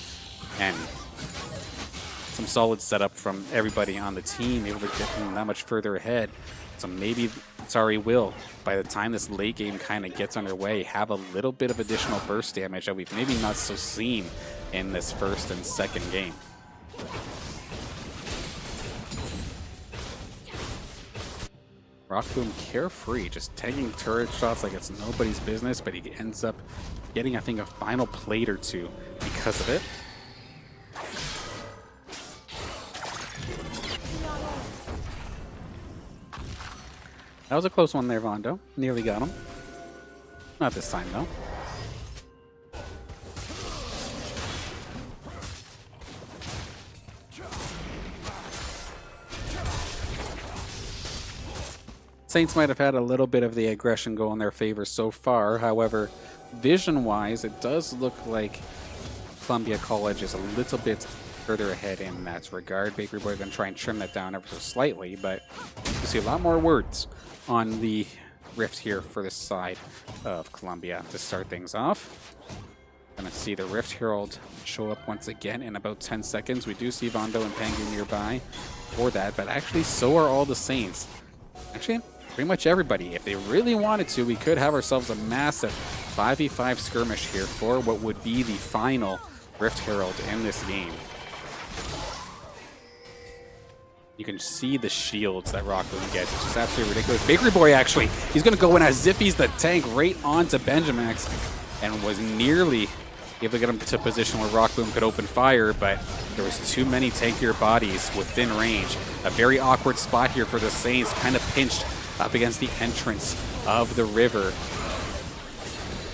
And some solid setup from everybody on the team, able to get them that much further ahead. So maybe Ahri will, by the time this late game kind of gets underway, have a little bit of additional burst damage that we've maybe not so seen in this first and second game. Rockboom carefree, just taking turret shots like it's nobody's business, but he ends up getting, I think, a final plate or two because of it. That was a close one there, Vondo. Nearly got him. Not this time, though. Saints might have had a little bit of the aggression go in their favor so far. However, vision-wise, it does look like Columbia College is a little bit further ahead in that regard. Bakery Boy going to try and trim that down ever so slightly, but you see a lot more words on the rift here for this side of Columbia to start things off. Gonna see the Rift Herald show up once again in about 10 seconds. We do see Vondo and Pengu nearby for that, but actually so are all the Saints. Actually, pretty much everybody. If they really wanted to, we could have ourselves a massive 5v5 skirmish here for what would be the final Rift Herald in this game. You can see the shields that Rockboom gets. It's just absolutely ridiculous. Bakery Boy, actually, he's going to go in as if he's the tank right onto Benjamax, and was nearly able to get him to a position where Rockboom could open fire, but there was too many tankier bodies within range. A very awkward spot here for the Saints, kind of pinched up against the entrance of the river.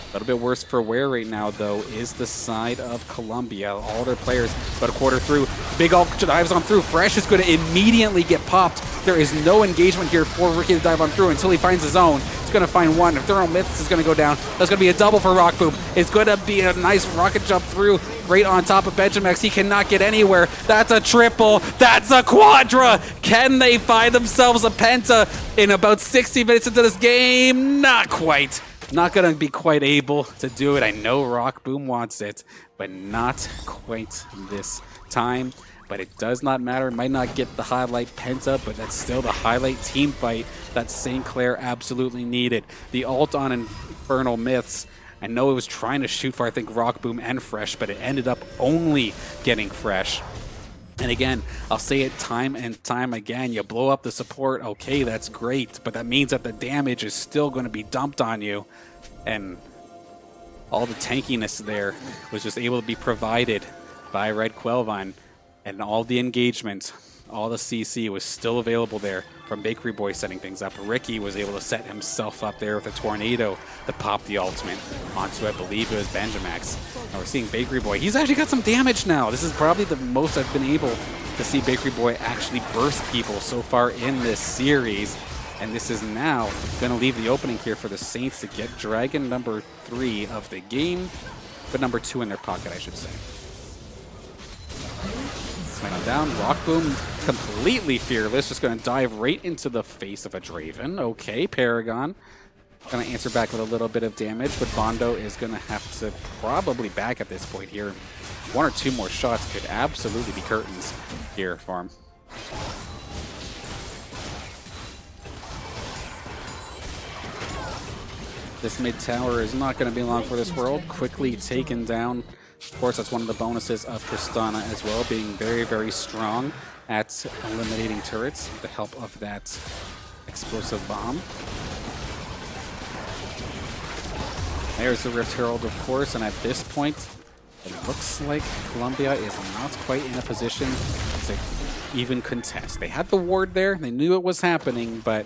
A little bit worse for wear right now, though, is the side of Columbia. All their players about a quarter through. Big ult dives on through. Fresh is going to immediately get popped. There is no engagement here for Ricky to dive on through until he finds his own. He's going to find one. Thermal Myths is going to go down. That's going to be a double for Rockboom. It's going to be a nice rocket jump through right on top of Benjamax. He cannot get anywhere. That's a triple. That's a quadra. Can they find themselves a penta in about 60 minutes into this game? Not quite. Not going to be quite able to do it. I know Rockboom wants it, but not quite this time. But it does not matter. It might not get the highlight penta, but that's still the highlight team fight that St. Clair absolutely needed. The ult on Infernal Myths, I know it was trying to shoot for, I think, Rockboom and Fresh, but it ended up only getting Fresh. And again, I'll say it time and time again, you blow up the support, okay, that's great, but that means that the damage is still going to be dumped on you. And all the tankiness there was just able to be provided by Red Quellvine. And all the engagement, all the CC was still available there from Bakery Boy setting things up. Ricky was able to set himself up there with a tornado to pop the ultimate onto, I believe it was Benjamax. Now we're seeing Bakery Boy. He's actually got some damage now. This is probably the most I've been able to see Bakery Boy actually burst people so far in this series. And this is now going to leave the opening here for the Saints to get Dragon number 3 of the game, but number 2 in their pocket, I should say. Smiting down, Rockboom completely fearless, just going to dive right into the face of a Draven. Okay, Paragon going to answer back with a little bit of damage, but Bondo is going to have to probably back at this point here. 1 or 2 more shots could absolutely be curtains here for him. This mid tower is not going to be long for this world. Quickly taken down. Of course, that's one of the bonuses of Tristana as well, being very, very strong at eliminating turrets with the help of that explosive bomb. There's the Rift Herald, of course, and at this point, it looks like Columbia is not quite in a position to even contest. They had the ward there, they knew it was happening, but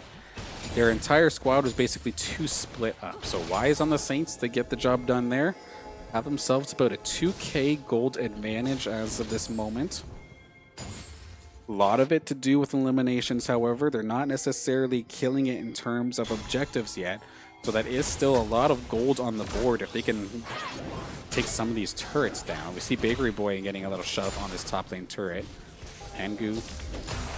their entire squad was basically too split up. So Wise on the Saints to get the job done there. Have themselves about a 2k gold advantage as of this moment. A lot of it to do with eliminations, however. They're not necessarily killing it in terms of objectives yet. So that is still a lot of gold on the board if they can take some of these turrets down. We see Bakery Boy getting a little shove on this top lane turret. Angu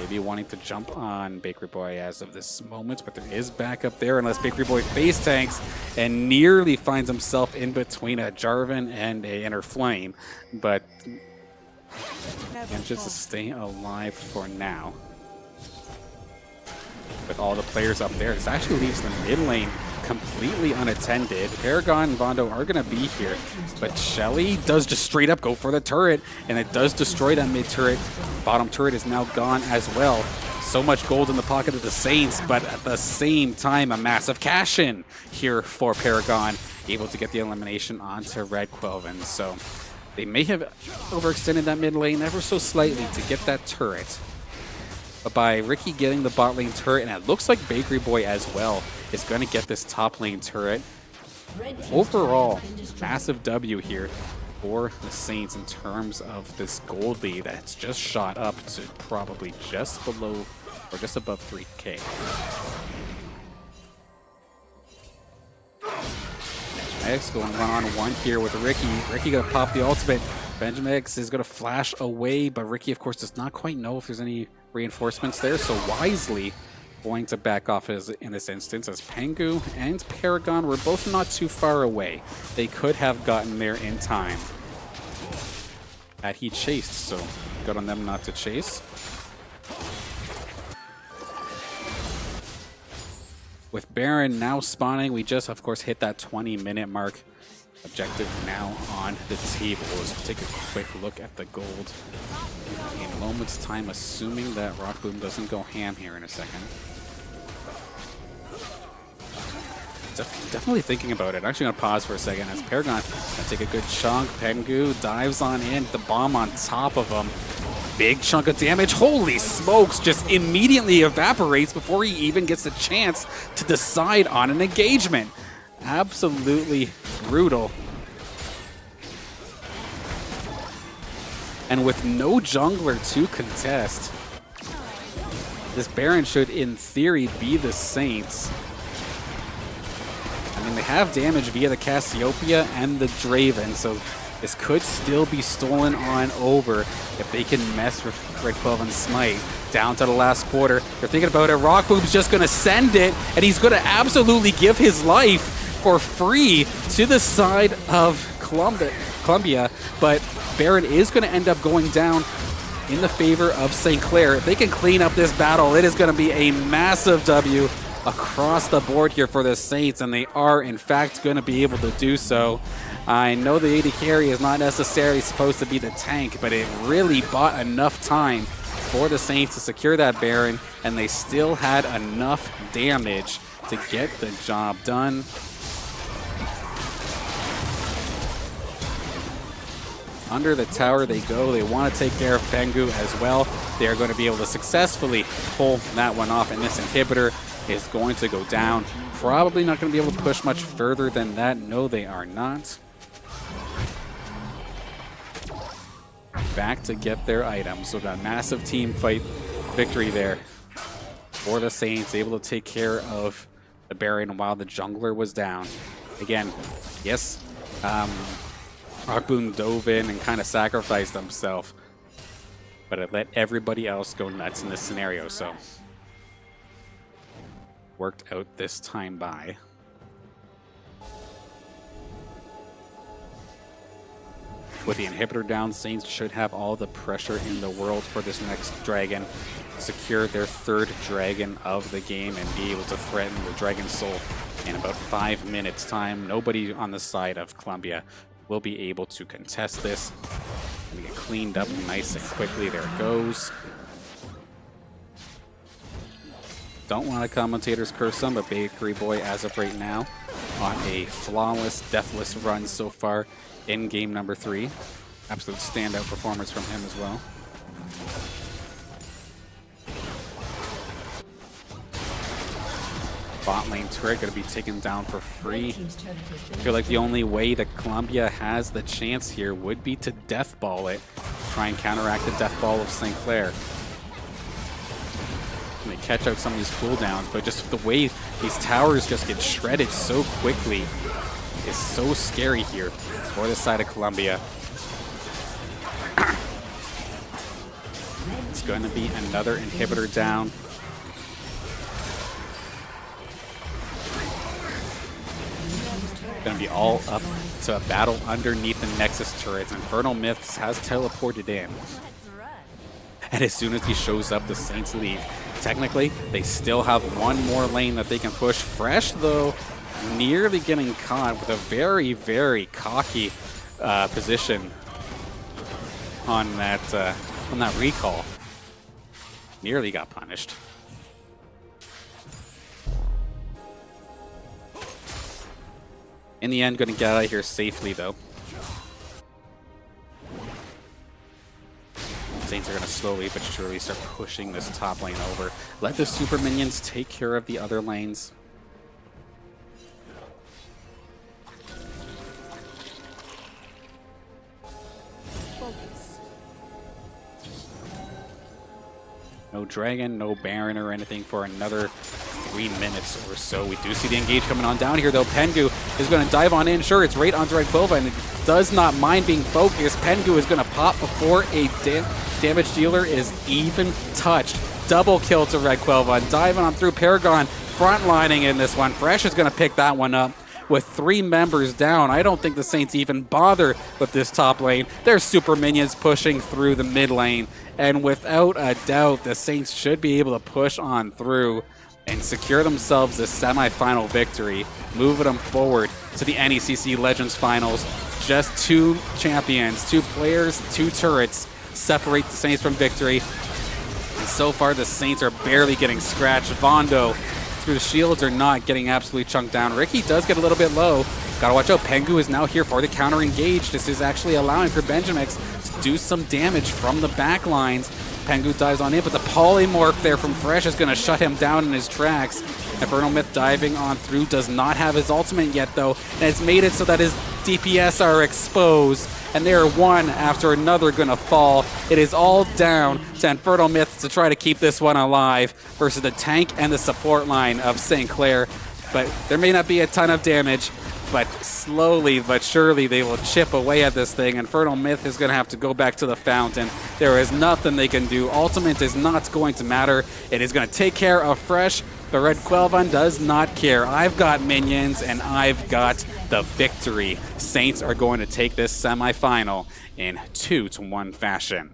maybe wanting to jump on Bakery Boy as of this moment, but there is backup there unless Bakery Boy face tanks and nearly finds himself in between a Jarvan and a Inner Flame, but manages to stay alive for now. With all the players up there, this actually leaves the mid lane completely unattended. Paragon and Vondo are going to be here, but Shelly does just straight up go for the turret, and it does destroy that mid turret. Bottom turret is now gone as well. So much gold in the pocket of the Saints, but at the same time, a massive cash-in here for Paragon, able to get the elimination onto Red Quellvine. So they may have overextended that mid lane ever so slightly to get that turret. But by Ricky getting the bot lane turret, and it looks like Bakery Boy as well is going to get this top lane turret. Overall, massive W here for the Saints in terms of this gold lead that's just shot up to probably just below or just above 3k. X going 1-on-1 here with Ricky. Ricky going to pop the ultimate. Benjamax is going to flash away, but Ricky, of course, does not quite know if there's any reinforcements there, so wisely going to back off in this instance, as Pengu and Paragon were both not too far away. They could have gotten there in time had he chased, so good on them not to chase. With Baron now spawning, we just, of course, hit that 20-minute mark Objective now on the table. Let's take a quick look at the gold in a moment's time, assuming that Rock Boom doesn't go ham here in a second. Definitely thinking about it. I'm actually going to pause for a second as Paragon going to take a good chunk. Pengu dives on in, the bomb on top of him. Big chunk of damage. Holy smokes, just immediately evaporates before he even gets a chance to decide on an engagement. Absolutely brutal. And with no jungler to contest, this Baron should, in theory, be the Saints. I mean, they have damage via the Cassiopeia and the Draven, so this could still be stolen on over if they can mess with Red 12 and Smite. Down to the last quarter. They're thinking about it. Rock Boom's just going to send it, and he's going to absolutely give his life for free to the side of Columbia, but Baron is going to end up going down in the favor of St. Clair. If they can clean up this battle, it is going to be a massive W across the board here for the Saints, and they are, in fact, going to be able to do so. I know the AD carry is not necessarily supposed to be the tank, but it really bought enough time for the Saints to secure that Baron, and they still had enough damage to get the job done. Under the tower they go. They want to take care of Pengu as well. They are going to be able to successfully pull that one off, and this inhibitor is going to go down. Probably not going to be able to push much further than that. No, they are not. Back to get their items. So that massive team fight victory there for the Saints, able to take care of the Baron while the jungler was down. Again, yes, Rock Boom dove in and kind of sacrificed himself, but it let everybody else go nuts in this scenario, so worked out this time by. With the inhibitor down, Saints should have all the pressure in the world for this next dragon, secure their third dragon of the game, and be able to threaten the Dragon Soul in about 5 minutes time. Nobody on the side of Columbia will be able to contest this. And get cleaned up nice and quickly. There it goes. Don't want to commentator's curse him, but Bakery Boy, as of right now, on a flawless, deathless run so far in game number 3. Absolute standout performance from him as well. Bot lane turret going to be taken down for free. I feel like the only way that Columbia has the chance here would be to death ball it, try and counteract the death ball of St. Clair. And they catch out some of these cooldowns, but just the way these towers just get shredded so quickly is so scary here for the side of Columbia. It's going to be another inhibitor down. Going to be all up to a battle underneath the Nexus turrets. Infernal Myths has teleported in. And as soon as he shows up, the Saints leave. Technically, they still have one more lane that they can push. Fresh, though, nearly getting caught with a very, very cocky position on that recall. Nearly got punished. In the end, going to get out of here safely, though. Saints are going to slowly but surely start pushing this top lane over. Let the super minions take care of the other lanes. No dragon, no Baron or anything for another 3 minutes or so. We do see the engage coming on down here, though. Pengu is going to dive on in. Sure, it's right onto Red Clover, and it does not mind being focused. Pengu is going to pop before a damage dealer is even touched. Double kill to Red Quelva, diving on through Paragon, frontlining in this one. Fresh is going to pick that one up. With 3 members down, I don't think the Saints even bother with this top lane. There's super minions pushing through the mid lane, and without a doubt, the Saints should be able to push on through. and secure themselves this semifinal victory, moving them forward to the NECC Legends Finals. Just 2 champions, 2 players, 2 turrets separate the Saints from victory. And so far, the Saints are barely getting scratched. Vondo through the shields are not getting absolutely chunked down. Ricky does get a little bit low. Gotta watch out. Pengu is now here for the counter engage. This is actually allowing for Benjamix to do some damage from the back lines. Pengu dives on in, but the polymorph there from Fresh is going to shut him down in his tracks. Infernal Myth diving on through, does not have his ultimate yet though, and it's made it so that his DPS are exposed, and they are one after another going to fall. It is all down to Infernal Myth to try to keep this one alive versus the tank and the support line of St. Clair. But there may not be a ton of damage, but slowly but surely they will chip away at this thing. Infernal Myth is going to have to go back to the fountain. There is nothing they can do. Ultimate is not going to matter. It is going to take care of Fresh. The Red Quelvan does not care. I've got minions and I've got the victory. Saints are going to take this semifinal in 2-1 fashion.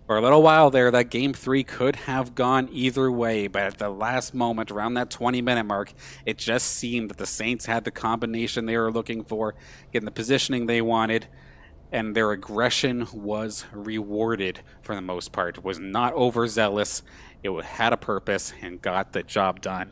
For a little while there, that Game 3 could have gone either way, but at the last moment, around that 20-minute mark, it just seemed that the Saints had the combination they were looking for, getting the positioning they wanted, and their aggression was rewarded for the most part. It was not overzealous, it had a purpose, and got the job done.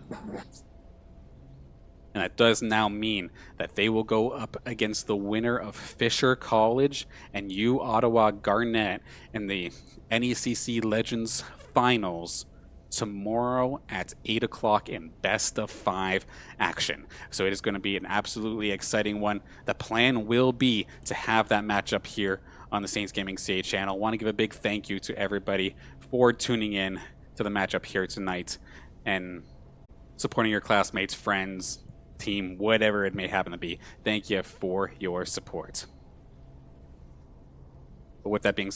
And that does now mean that they will go up against the winner of Fisher College and U Ottawa Garnet in the NECC Legends Finals tomorrow at 8 o'clock in best of 5 action. So it is going to be an absolutely exciting one. The plan will be to have that matchup here on the Saints Gaming CA channel. I want to give a big thank you to everybody for tuning in to the matchup here tonight and supporting your classmates, friends, team, whatever it may happen to be. Thank you for your support. But with that being said,